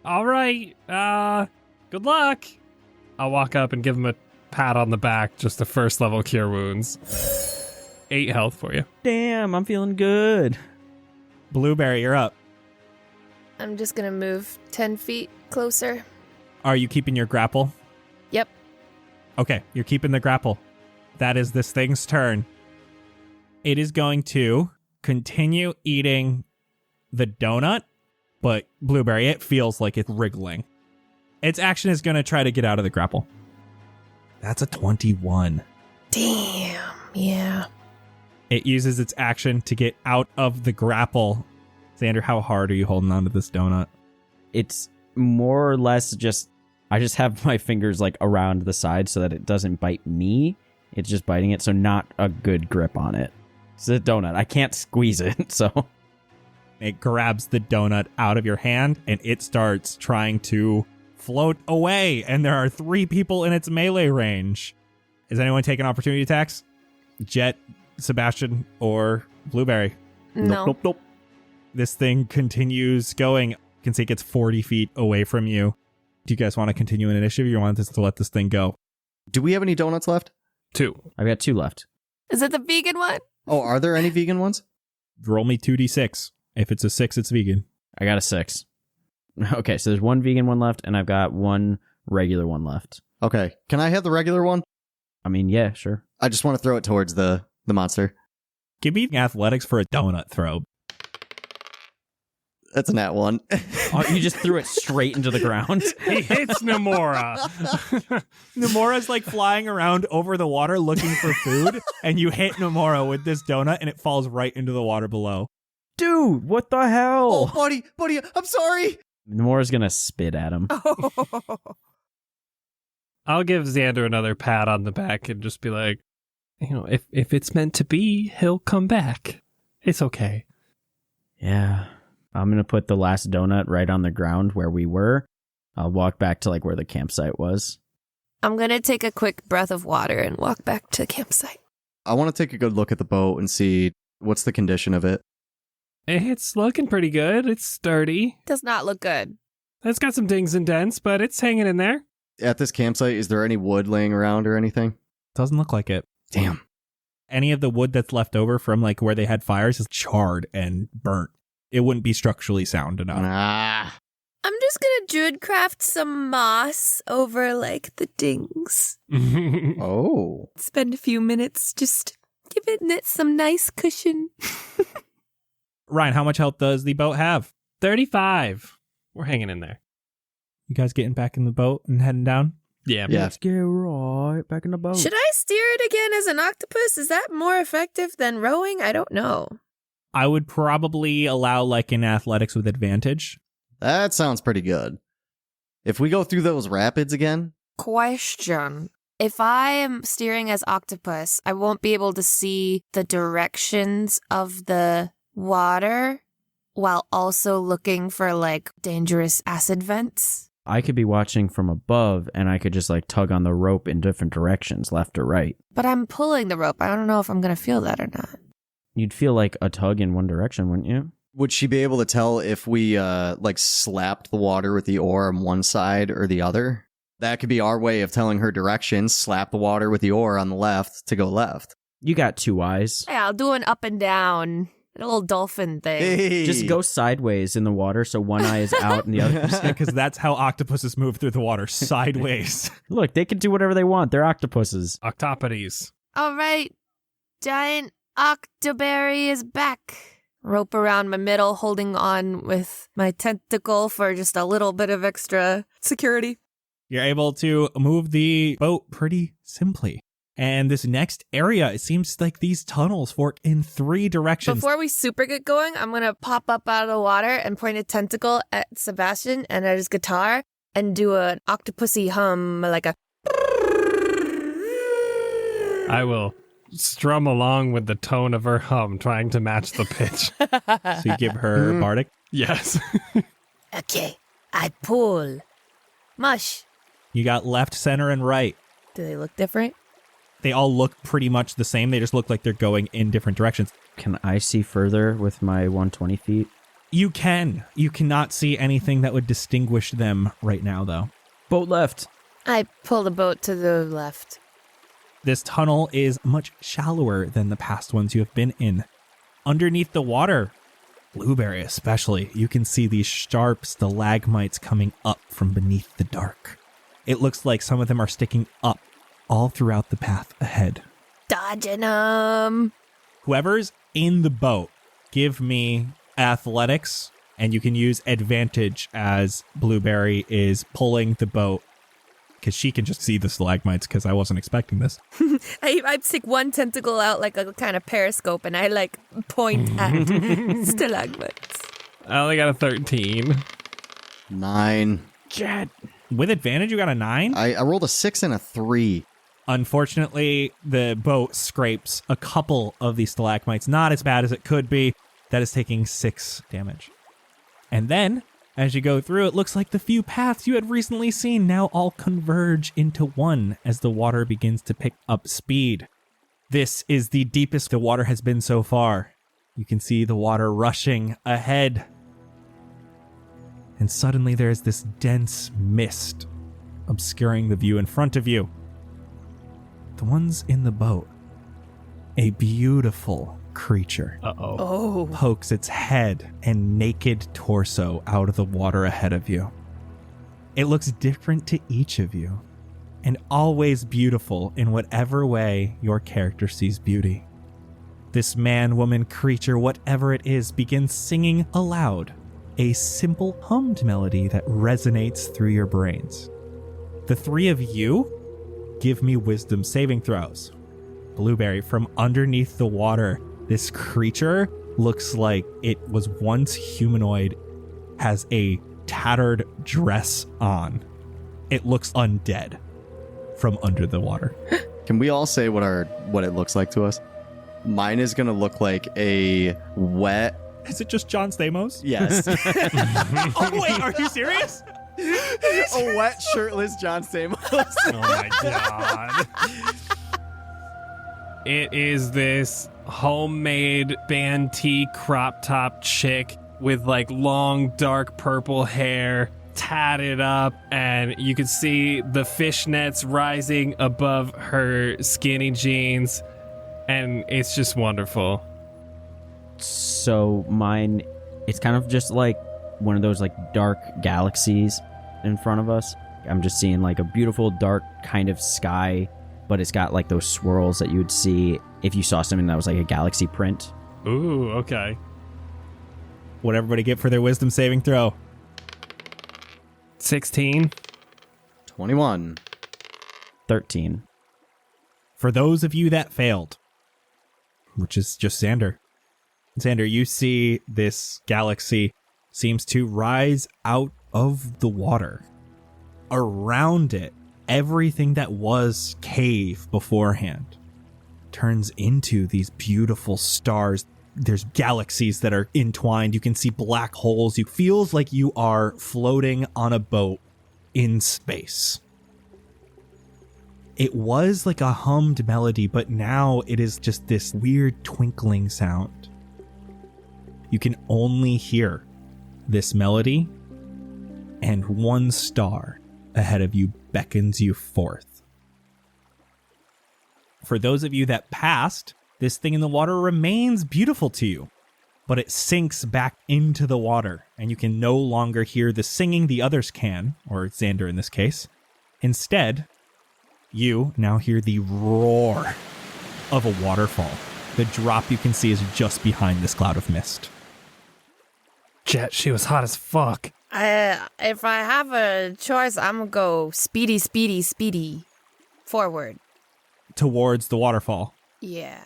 All right. Good luck. I'll walk up and give him a pat on the back, just the first level cure wounds. 8 health for you. Damn, I'm feeling good. Blueberry, you're up. I'm just gonna move 10 feet closer. Are you keeping your grapple? Yep. Okay, you're keeping the grapple. That is this thing's turn. It is going to continue eating the donut, but Blueberry, it feels like it's wriggling. Its action is going to try to get out of the grapple. That's a 21. Damn, yeah. It uses its action to get out of the grapple. Xander, how hard are you holding on to this donut? It's more or less just, I just have my fingers like around the side so that it doesn't bite me. It's just biting it, so not a good grip on it. It's a donut. I can't squeeze it, so. It grabs the donut out of your hand, and it starts trying to float away, and there are 3 people in its melee range. Is anyone taking opportunity attacks? Jett, Sebastian, or Blueberry? No. Nope. This thing continues going. You can see it gets 40 feet away from you. Do you guys want to continue an initiative, or you want us to let this thing go? Do we have any donuts left? 2. I've got 2 left. Is it the vegan one? Oh, are there any vegan ones? Roll me 2d6. If it's a 6, it's vegan. I got a 6. Okay, so there's 1 vegan one left, and I've got 1 regular one left. Okay. Can I have the regular one? I mean, yeah, sure. I just want to throw it towards the monster. Give me athletics for a donut throw. That's a nat 1. Oh, you just threw it straight into the ground. He hits Nomura. Nomura's like flying around over the water looking for food, and you hit Nomura with this donut, and it falls right into the water below. Dude, what the hell? Oh, buddy, I'm sorry. Nomura's gonna spit at him. I'll give Xander another pat on the back and just be like, if it's meant to be, he'll come back. It's okay. Yeah. I'm gonna put the last donut right on the ground where we were. I'll walk back to like where the campsite was. I'm gonna take a quick breath of water and walk back to the campsite. I want to take a good look at the boat and see what's the condition of it. It's looking pretty good. It's sturdy. Does not look good. It's got some dings and dents, but it's hanging in there. At this campsite, is there any wood laying around or anything? Doesn't look like it. Damn. Any of the wood that's left over from like where they had fires is charred and burnt. It wouldn't be structurally sound enough. Ah. I'm just gonna druid craft some moss over like the dings. Oh. Spend a few minutes just giving it some nice cushion. Ryan, how much health does the boat have? 35. We're hanging in there. You guys getting back in the boat and heading down? Yeah. Let's get right back in the boat. Should I steer it again as an octopus? Is that more effective than rowing? I don't know. I would probably allow like an athletics with advantage. That sounds pretty good. If we go through those rapids again? Question. If I am steering as octopus, I won't be able to see the directions of the water while also looking for like dangerous acid vents. I could be watching from above and I could just like tug on the rope in different directions, left or right. But I'm pulling the rope. I don't know if I'm going to feel that or not. You'd feel like a tug in one direction, wouldn't you? Would she be able to tell if we like slapped the water with the oar on one side or the other? That could be our way of telling her directions. Slap the water with the oar on the left to go left. You got 2 eyes. Yeah, I'll do an up and down, a little dolphin thing. Hey. Just go sideways in the water so one eye is out and the other. Because that's how octopuses move through the water, sideways. Look, they can do whatever they want. They're octopuses. Octopodes. All right, giant octoberry is back. Rope around my middle, holding on with my tentacle for just a little bit of extra security. You're able to move the boat pretty simply. And this next area, it seems like these tunnels fork in 3 directions. Before we super get going, I'm going to pop up out of the water and point a tentacle at Sebastian and at his guitar and do an octopusy hum, like a... I will strum along with the tone of her hum, trying to match the pitch. So you give her bardic? Yes. Okay, I pull. Mush. You got left, center, and right. Do they look different? They all look pretty much the same. They just look like they're going in different directions. Can I see further with my 120 feet? You can. You cannot see anything that would distinguish them right now, though. Boat left. I pull the boat to the left. This tunnel is much shallower than the past ones you have been in. Underneath the water, Blueberry especially, you can see these sharp stalagmites coming up from beneath the dark. It looks like some of them are sticking up all throughout the path ahead. Dodging them. Whoever's in the boat, give me athletics, and you can use advantage as Blueberry is pulling the boat, because she can just see the stalagmites, because I wasn't expecting this. I stick one tentacle out like a kind of periscope, and I like point at stalagmites. I only got a 13. 9. Jett. With advantage, you got a 9? I rolled a 6 and a 3. Unfortunately, the boat scrapes a couple of these stalagmites, not as bad as it could be. That is taking 6 damage. And then, as you go through, it looks like the few paths you had recently seen now all converge into one as the water begins to pick up speed. This is the deepest the water has been so far. You can see the water rushing ahead. And suddenly there is this dense mist obscuring the view in front of you. The ones in the boat, a beautiful creature, Oh. pokes its head and naked torso out of the water ahead of you. It looks different to each of you, and always beautiful in whatever way your character sees beauty. This man, woman, creature, whatever it is, begins singing aloud, a simple hummed melody that resonates through your brains. The 3 of you, give me wisdom saving throws. Blueberry, from underneath the water, this creature looks like it was once humanoid, has a tattered dress on. It looks undead from under the water. Can we all say what it looks like to us? Mine is going to look like a wet... Is it just John Stamos? Yes. Oh, wait, are you serious? A wet, shirtless John Stamos. Oh my god. It is this homemade band tee crop top chick with like long dark purple hair, tatted up, and you can see the fishnets rising above her skinny jeans, and it's just wonderful. So mine, it's kind of just like one of those like dark galaxies in front of us. I'm just seeing like a beautiful dark kind of sky, but it's got like those swirls that you would see if you saw something that was like a galaxy print. Ooh, okay. What everybody get for their wisdom saving throw? 16. 21. 13. For those of you that failed, which is just Xander. Xander, you see this galaxy seems to rise out of the water. Around it, everything that was cave beforehand turns into these beautiful stars. There's galaxies that are entwined. You can see black holes. It feels like you are floating on a boat in space. It was like a hummed melody, but now it is just this weird twinkling sound. You can only hear this melody, and one star ahead of you beckons you forth. For those of you that passed, this thing in the water remains beautiful to you, but it sinks back into the water, and you can no longer hear the singing the others can, or Xander in this case. Instead, you now hear the roar of a waterfall. The drop you can see is just behind this cloud of mist. Jett, she was hot as fuck. If I have a choice, I'm gonna go speedy forward. towards the waterfall. Yeah.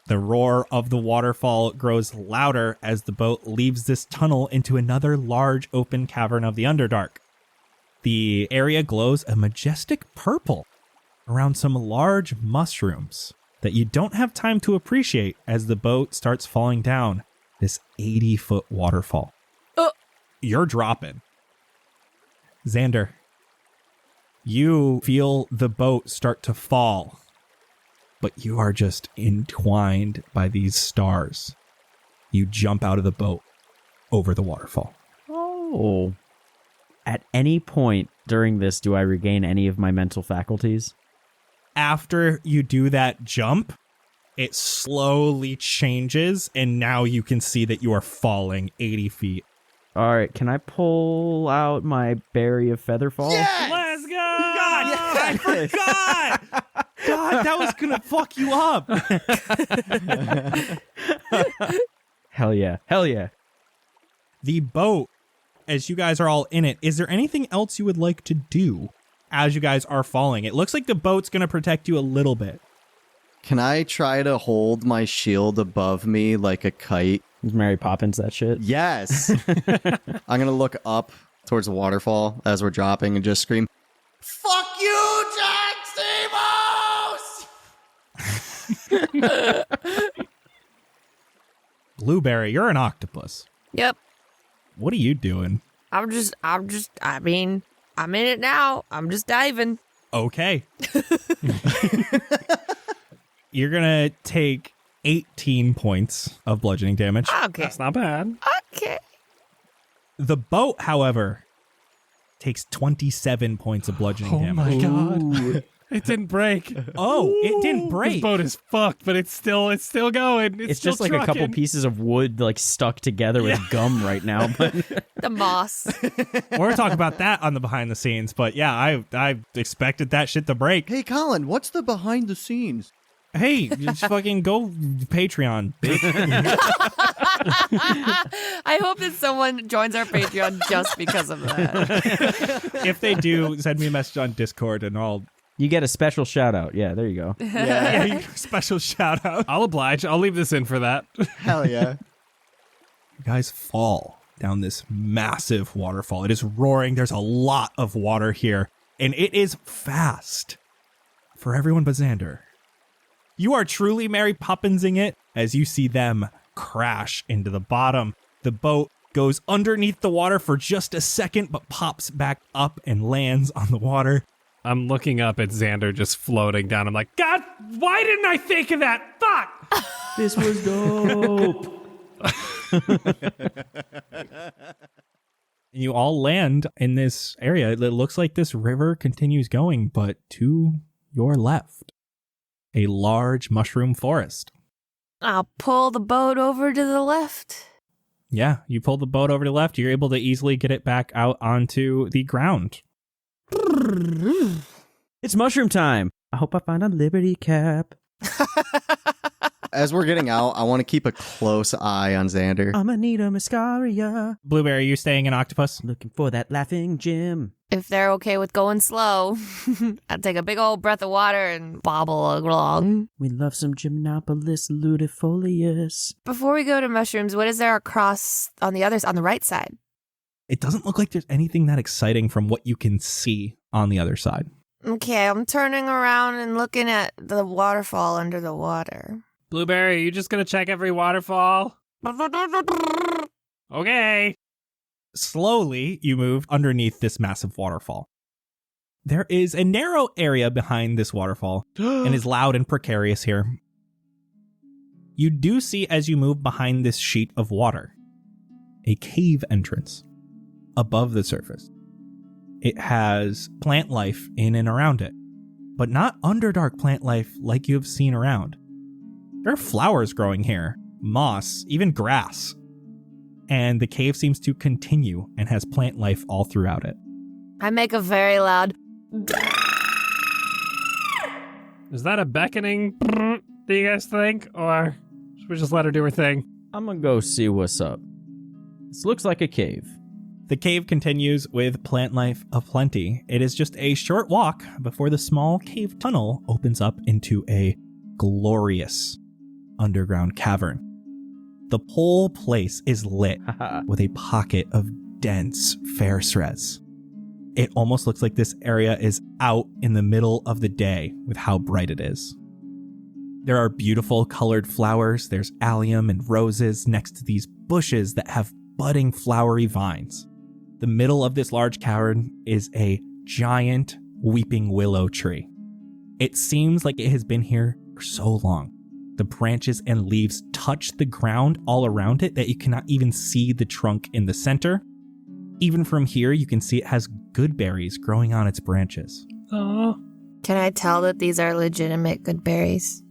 The roar of the waterfall grows louder as the boat leaves this tunnel into another large open cavern of the Underdark. The area glows a majestic purple around some large mushrooms that you don't have time to appreciate as the boat starts falling down this 80-foot waterfall. You're dropping. Xander, you feel the boat start to fall, but you are just entwined by these stars. You jump out of the boat over the waterfall. Oh. At any point during this, do I regain any of my mental faculties? After you do that jump, it slowly changes, and now you can see that you are falling 80 feet. All right, can I pull out my berry of featherfall? Yes! Let's go! God, I forgot! God, that was gonna fuck you up. Hell yeah. Hell yeah. The boat, as you guys are all in it, is there anything else you would like to do as you guys are falling? It looks like the boat's gonna protect you a little bit. Can I try to hold my shield above me like a kite? Is Mary Poppins that shit? Yes. I'm going to look up towards the waterfall as we're dropping and just scream, "Fuck you, Jack Stamos!" Blueberry, you're an octopus. Yep. What are you doing? I'm in it now. I'm just diving. Okay. You're gonna take 18 points of bludgeoning damage. Okay. That's not bad. Okay. The boat, however, takes 27 points of bludgeoning Oh damage. my god. It didn't break. Oh, it didn't break. This boat is fucked, but it's still going. It's still just like a couple trucking. pieces of wood like stuck together with gum right now. But The moss. We're gonna talk about that on the behind the scenes, but yeah, I expected that shit to break. Hey, Colin, what's the behind the scenes? Hey, just fucking go Patreon, bitch. I hope that someone joins our Patreon just because of that. If they do, send me a message on Discord and I'll you get a special shout out. Yeah, there you go. yeah, you get a special shout out. I'll oblige. I'll leave this in for that. Hell yeah. You guys fall down this massive waterfall. It is roaring. There's a lot of water here, and it is fast for everyone but Xander. You are truly Mary Poppinsing it as you see them crash into the bottom. The boat goes underneath the water for just a second, but pops back up and lands on the water. I'm looking up at Xander just floating down. I'm like, God, why didn't I think of that? Fuck! This was dope. You all land in this area. It looks like this river continues going, but to your left, a large mushroom forest. I'll pull the boat over to the left. Yeah, you pull the boat over to the left. You're able to easily get it back out onto the ground. It's mushroom time. I hope I find a Liberty Cap. As we're getting out, I want to keep a close eye on Xander. I'ma need a mascara. Blueberry, you staying in Octopus? Looking for that laughing Jim. If they're okay with going slow, I'd take a big old breath of water and bobble along. We love some Gymnopolis ludifolius. Before we go to mushrooms, what is there across on the right side? It doesn't look like there's anything that exciting from what you can see on the other side. Okay, I'm turning around and looking at the waterfall under the water. Blueberry, are you just going to check every waterfall? Okay. Slowly, you move underneath this massive waterfall. There is a narrow area behind this waterfall, and is loud and precarious here. You do see, as you move behind this sheet of water, a cave entrance above the surface. It has plant life in and around it, but not Underdark plant life like you have seen around. There are flowers growing here, moss, even grass. And the cave seems to continue and has plant life all throughout it. I make a very loud... Is that a beckoning, do you guys think? Or should we just let her do her thing? I'm gonna go see what's up. This looks like a cave. The cave continues with plant life aplenty. It is just a short walk before the small cave tunnel opens up into a glorious underground cavern. The whole place is lit with a pocket of dense ferrous. It almost looks like this area is out in the middle of the day with how bright it is. There are beautiful colored flowers. There's allium and roses next to these bushes that have budding flowery vines. The middle of this large cavern is a giant weeping willow tree. It seems like it has been here for so long. The branches and leaves touch the ground all around it that you cannot even see the trunk in the center. Even from here, you can see it has good berries growing on its branches. Oh. Can I tell that these are legitimate good berries?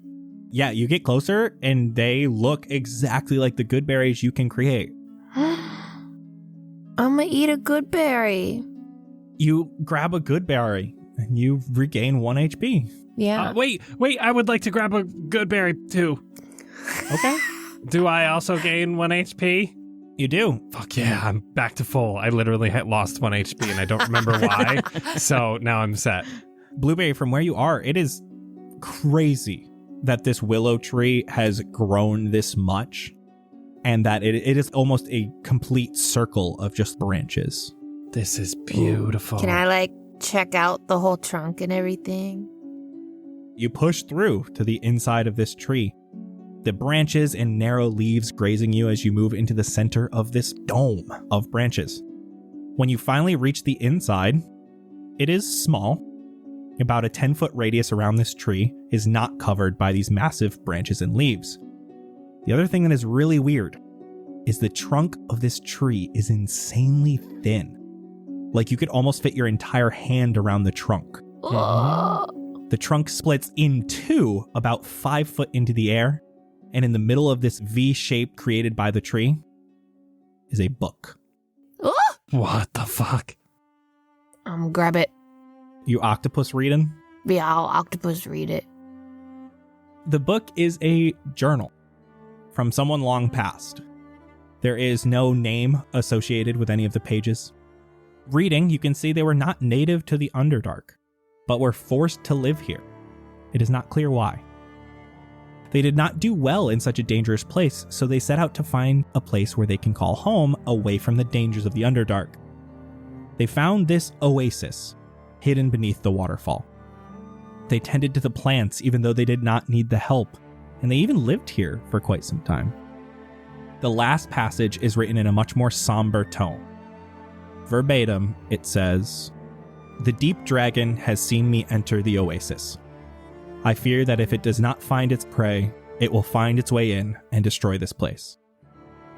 Yeah, you get closer and they look exactly like the good berries you can create. I'm gonna eat a good berry. You grab a good berry and you regain 1 HP. Yeah. Wait, I would like to grab a good berry too. Okay. Do I also gain 1 HP? You do. Fuck yeah, I'm back to full. I literally had lost 1 HP and I don't remember why. So now I'm set. Blueberry, from where you are, it is crazy that this willow tree has grown this much and that it is almost a complete circle of just branches. This is beautiful. Can I check out the whole trunk and everything? You push through to the inside of this tree. The branches and narrow leaves grazing you as you move into the center of this dome of branches. When you finally reach the inside, it is small. About a 10-foot radius around this tree is not covered by these massive branches and leaves. The other thing that is really weird is the trunk of this tree is insanely thin. Like you could almost fit your entire hand around the trunk. The trunk splits in two about 5 foot into the air, and in the middle of this V shape created by the tree is a book. What the fuck? Grab it. You octopus reading? Yeah, I'll octopus read it. The book is a journal from someone long past. There is no name associated with any of the pages. Reading, you can see they were not native to the Underdark, but were forced to live here. It is not clear why. They did not do well in such a dangerous place, so they set out to find a place where they can call home away from the dangers of the Underdark. They found this oasis, hidden beneath the waterfall. They tended to the plants even though they did not need the help, and they even lived here for quite some time. The last passage is written in a much more somber tone. Verbatim, it says, "The deep dragon has seen me enter the oasis. I fear that if it does not find its prey, it will find its way in and destroy this place.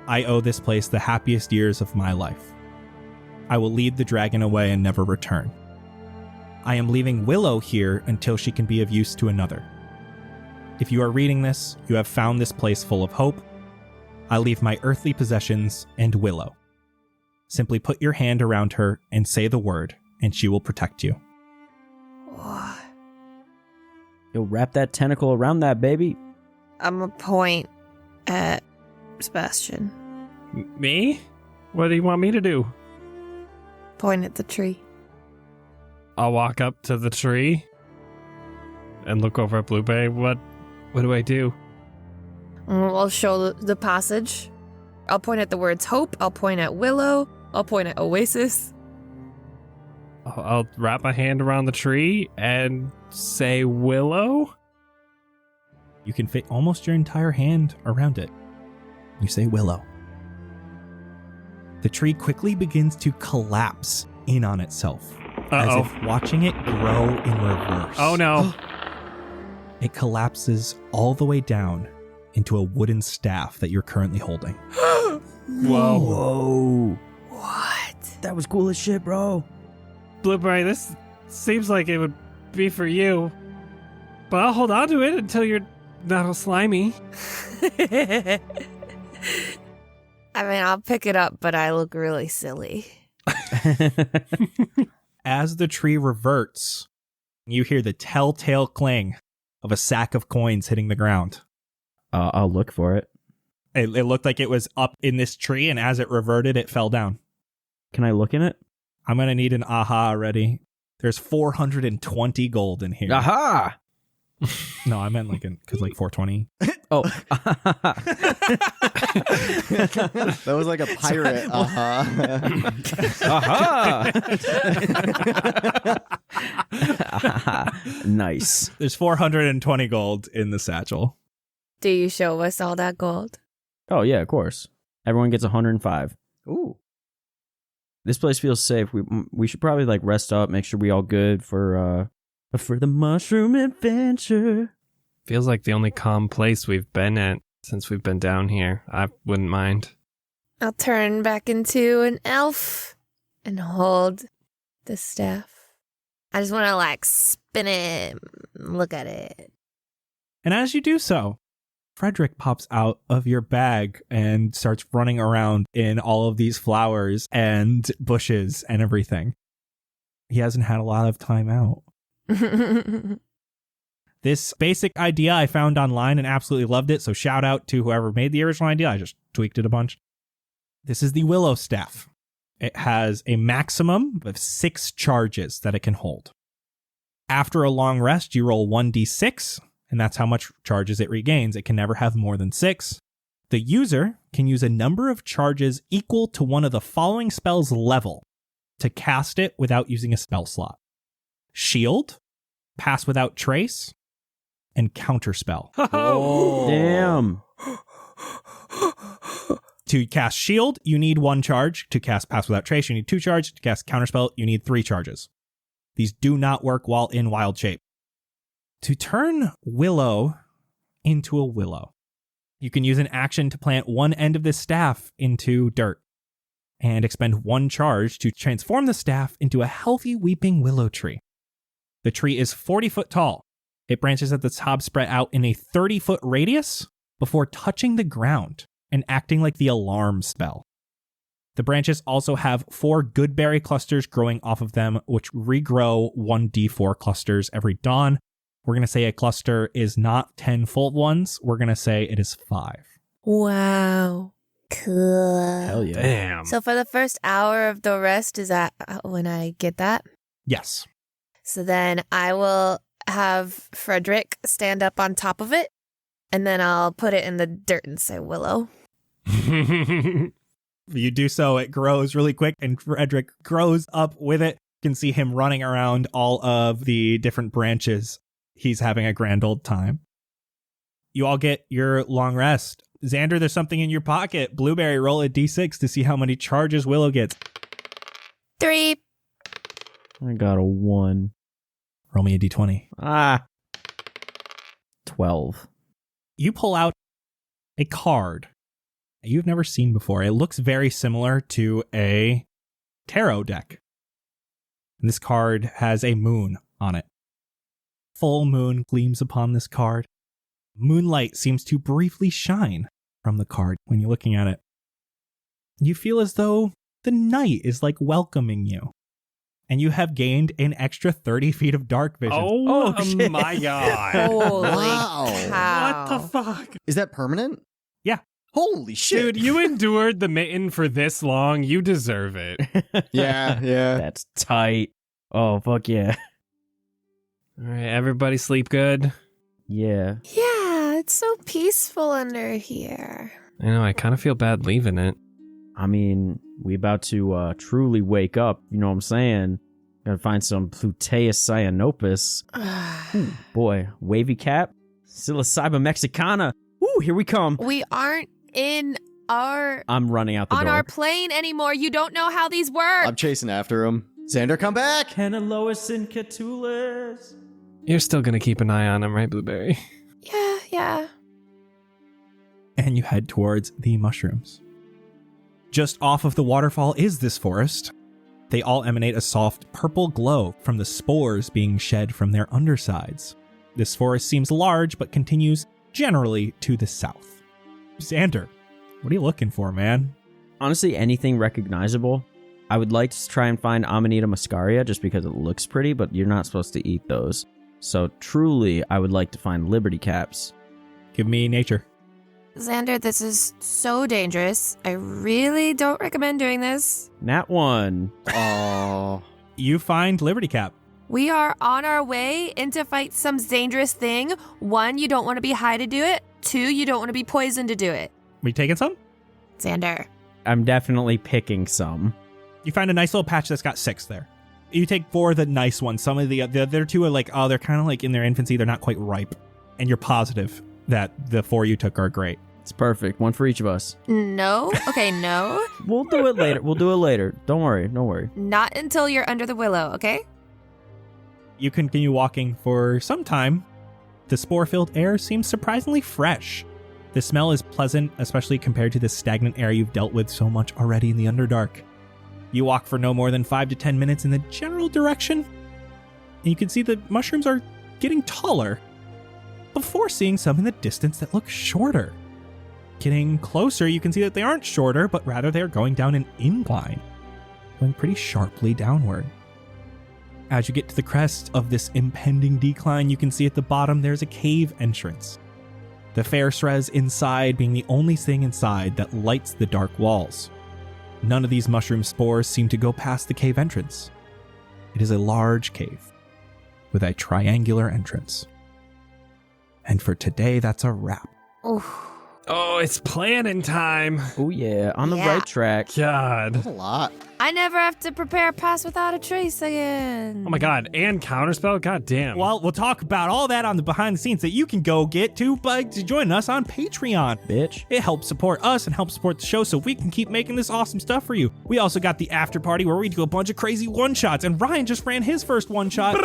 I owe this place the happiest years of my life. I will lead the dragon away and never return. I am leaving Willow here until she can be of use to another. If you are reading this, you have found this place full of hope. I leave my earthly possessions and Willow. Simply put your hand around her and say the word, and she will protect you." You'll wrap that tentacle around that, baby. I'm gonna point at Sebastian. Me? What do you want me to do? Point at the tree. I'll walk up to the tree and look over at Blueberry. What do I do? I'll show the passage. I'll point at the words hope. I'll point at Willow. I'll point at Oasis. I'll wrap my hand around the tree and say Willow? You can fit almost your entire hand around it. You say Willow. The tree quickly begins to collapse in on itself, as if watching it grow in reverse. Oh no. It collapses all the way down into a wooden staff that you're currently holding. Whoa. What? That was cool as shit, bro. Blueberry, this seems like it would be for you, but I'll hold on to it until you're not all slimy. I mean, I'll pick it up, but I look really silly. As the tree reverts, you hear the telltale clang of a sack of coins hitting the ground. I'll look for it. It looked like it was up in this tree, and as it reverted, it fell down. Can I look in it? I'm going to need an aha already. There's 420 gold in here. Aha! No, I meant because 420. Oh. That was like a pirate. Aha! Nice. There's 420 gold in the satchel. Do you show us all that gold? Oh, yeah, of course. Everyone gets 105. Ooh. This place feels safe. We should probably rest up, make sure we all good for the mushroom adventure. Feels like the only calm place we've been at since we've been down here. I wouldn't mind. I'll turn back into an elf and hold the staff. I just want to spin it, look at it. And as you do so, Frederick pops out of your bag and starts running around in all of these flowers and bushes and everything. He hasn't had a lot of time out. This basic idea I found online and absolutely loved it, so shout out to whoever made the original idea. I just tweaked it a bunch. This is the Willow staff. It has a maximum of 6 charges that it can hold. After a long rest, you roll 1d6, and that's how much charges it regains. It can never have more than 6. The user can use a number of charges equal to one of the following spells' level to cast it without using a spell slot. Shield, Pass Without Trace, and Counterspell. Damn. To cast Shield, you need 1 charge. To cast Pass Without Trace, you need 2 charges. To cast Counterspell, you need 3 charges. These do not work while in wild shape. To turn Willow into a willow, you can use an action to plant one end of this staff into dirt and expend 1 charge to transform the staff into a healthy weeping willow tree. The tree is 40 foot tall. It branches at the top, spread out in a 30-foot radius before touching the ground and acting like the alarm spell. The branches also have 4 goodberry clusters growing off of them, which regrow 1d4 clusters every dawn. We're going to say a cluster is not 10 full ones. We're going to say it is 5. Wow. Cool. Hell yeah. Damn. So for the first hour of the rest, is that when I get that? Yes. So then I will have Frederick stand up on top of it, and then I'll put it in the dirt and say Willow. You do so, it grows really quick, and Frederick grows up with it. You can see him running around all of the different branches. He's having a grand old time. You all get your long rest. Xander, there's something in your pocket. Blueberry, roll a d6 to see how many charges Willow gets. 3. I got a 1. Roll me a d20. 12. You pull out a card you've never seen before. It looks very similar to a tarot deck. And this card has a moon on it. Full moon gleams upon this card. Moonlight seems to briefly shine from the card when you're looking at it. You feel as though the night is welcoming you. And you have gained an extra 30 feet of dark vision. Oh my god. Holy Wow. cow. What the fuck? Is that permanent? Yeah. Holy shit. Dude, you endured the mitten for this long. You deserve it. Yeah. That's tight. Oh, fuck yeah. All right, everybody sleep good. Yeah. Yeah, it's so peaceful under here. I know, I kind of feel bad leaving it. I mean, we about to truly wake up, you know what I'm saying? Gotta find some Pluteus cyanopus. Ooh, boy, wavy cap, psilocybe mexicana. Ooh, here we come. We aren't in our I'm running out the on door. our plane anymore. You don't know how these work. I'm chasing after him. Xander, come back! Canalois and Catullus. You're still gonna keep an eye on him, right, Blueberry? Yeah. And you head towards the mushrooms. Just off of the waterfall is this forest. They all emanate a soft purple glow from the spores being shed from their undersides. This forest seems large, but continues generally to the south. Xander, what are you looking for, man? Honestly, anything recognizable. I would like to try and find Amanita muscaria just because it looks pretty, but you're not supposed to eat those. So truly, I would like to find liberty caps. Give me nature. Xander, this is so dangerous. I really don't recommend doing this. Nat 1. Oh. You find Liberty Cap. We are on our way in to fight some dangerous thing. 1, you don't want to be high to do it. 2, you don't want to be poisoned to do it. We taking some? Xander. I'm definitely picking some. You find a nice little patch that's got 6 there. You take 4 of the nice ones. Some of the other 2 are like, oh, they're kind of like in their infancy. They're not quite ripe. And you're positive that the 4 you took are great. It's perfect. One for each of us. No. Okay, no. We'll do it later. Don't worry. Not until you're under the willow, okay? You continue walking for some time. The spore-filled air seems surprisingly fresh. The smell is pleasant, especially compared to the stagnant air you've dealt with so much already in the Underdark. You walk for no more than 5 to 10 minutes in the general direction, and you can see the mushrooms are getting taller, before seeing some in the distance that look shorter. Getting closer, you can see that they aren't shorter, but rather they are going down an incline, going pretty sharply downward. As you get to the crest of this impending decline, you can see at the bottom there's a cave entrance. The fair shreds inside being the only thing inside that lights the dark walls. None of these mushroom spores seem to go past the cave entrance. It is a large cave with a triangular entrance. And for today, that's a wrap. Oof. Oh, it's planning time. Oh, yeah. On the Yeah. right track. God. That's a lot. I never have to prepare a pass without a trace again. Oh my God. And counterspell? God damn. Well, we'll talk about all that on the behind the scenes that you can go get to by joining us on Patreon. Bitch. It helps support us and helps support the show so we can keep making this awesome stuff for you. We also got the after party where we do a bunch of crazy one-shots, and Ryan just ran his first one-shot.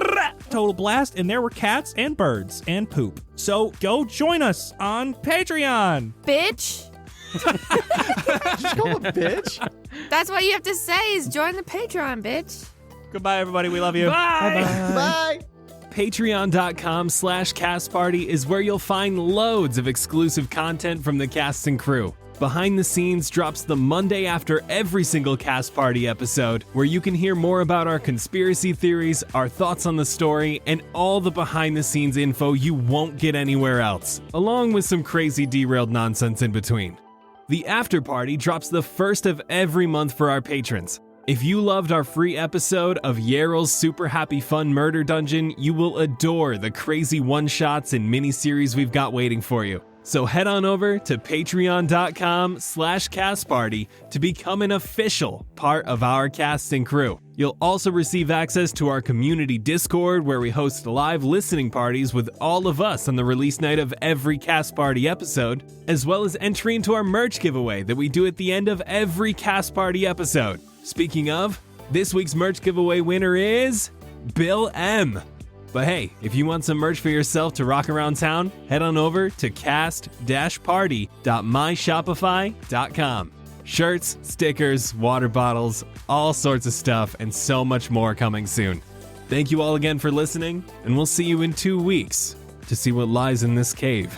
Total blast, and there were cats and birds and poop. So go join us on Patreon. Bitch. Just call him a bitch. That's what you have to say is join the Patreon, bitch. Goodbye, everybody. We love you. Bye. Bye. Patreon.com/castparty is where you'll find loads of exclusive content from the cast and crew. Behind the Scenes drops the Monday after every single Cast Party episode, where you can hear more about our conspiracy theories, our thoughts on the story, and all the behind the scenes info you won't get anywhere else, along with some crazy derailed nonsense in between. The After Party drops the first of every month for our patrons. If you loved our free episode of Yarrow's Super Happy Fun Murder Dungeon, you will adore the crazy one-shots and mini-series we've got waiting for you. So head on over to patreon.com/castparty to become an official part of our cast and crew. You'll also receive access to our community Discord, where we host live listening parties with all of us on the release night of every Cast Party episode, as well as entry into our merch giveaway that we do at the end of every Cast Party episode. Speaking of, this week's merch giveaway winner is Bill M. But hey, if you want some merch for yourself to rock around town, head on over to cast-party.myshopify.com. Shirts, stickers, water bottles, all sorts of stuff, and so much more coming soon. Thank you all again for listening, and we'll see you in 2 weeks to see what lies in this cave.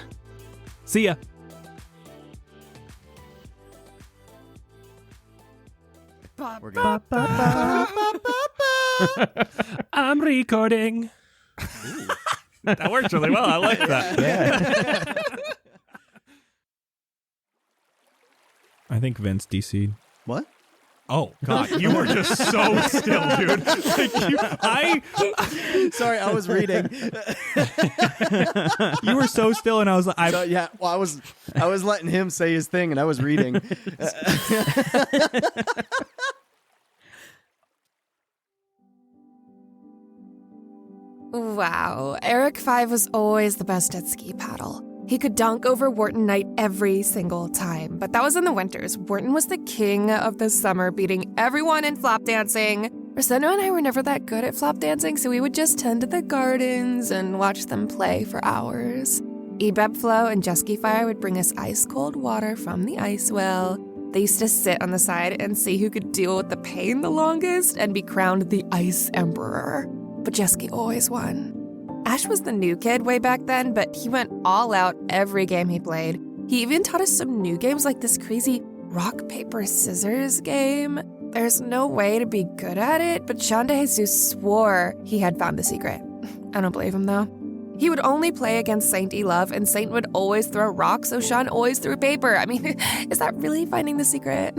See ya! We're good. I'm recording. That works really well. I like that. Yeah. I think Vince DC'd. What? Oh, God. You were just so still, dude. Sorry, I was reading. You were so still, and I was like, Yeah, well, I was letting him say his thing, and I was reading. Wow, Eric 5 was always the best at ski paddle. He could dunk over Wharton Knight every single time, but that was in the winters. Wharton was the king of the summer, beating everyone in flap dancing. Rosendo and I were never that good at flap dancing, so we would just tend to the gardens and watch them play for hours. Ebebflow and Jesky Fire would bring us ice-cold water from the ice well. They used to sit on the side and see who could deal with the pain the longest and be crowned the Ice Emperor. But Jesky always won. Ash was the new kid way back then, but he went all out every game he played. He even taught us some new games like this crazy rock, paper, scissors game. There's no way to be good at it, but Sean De Jesus swore he had found the secret. I don't believe him though. He would only play against Saint Elove, and Saint would always throw rocks, so Sean always threw paper. I mean, is that really finding the secret?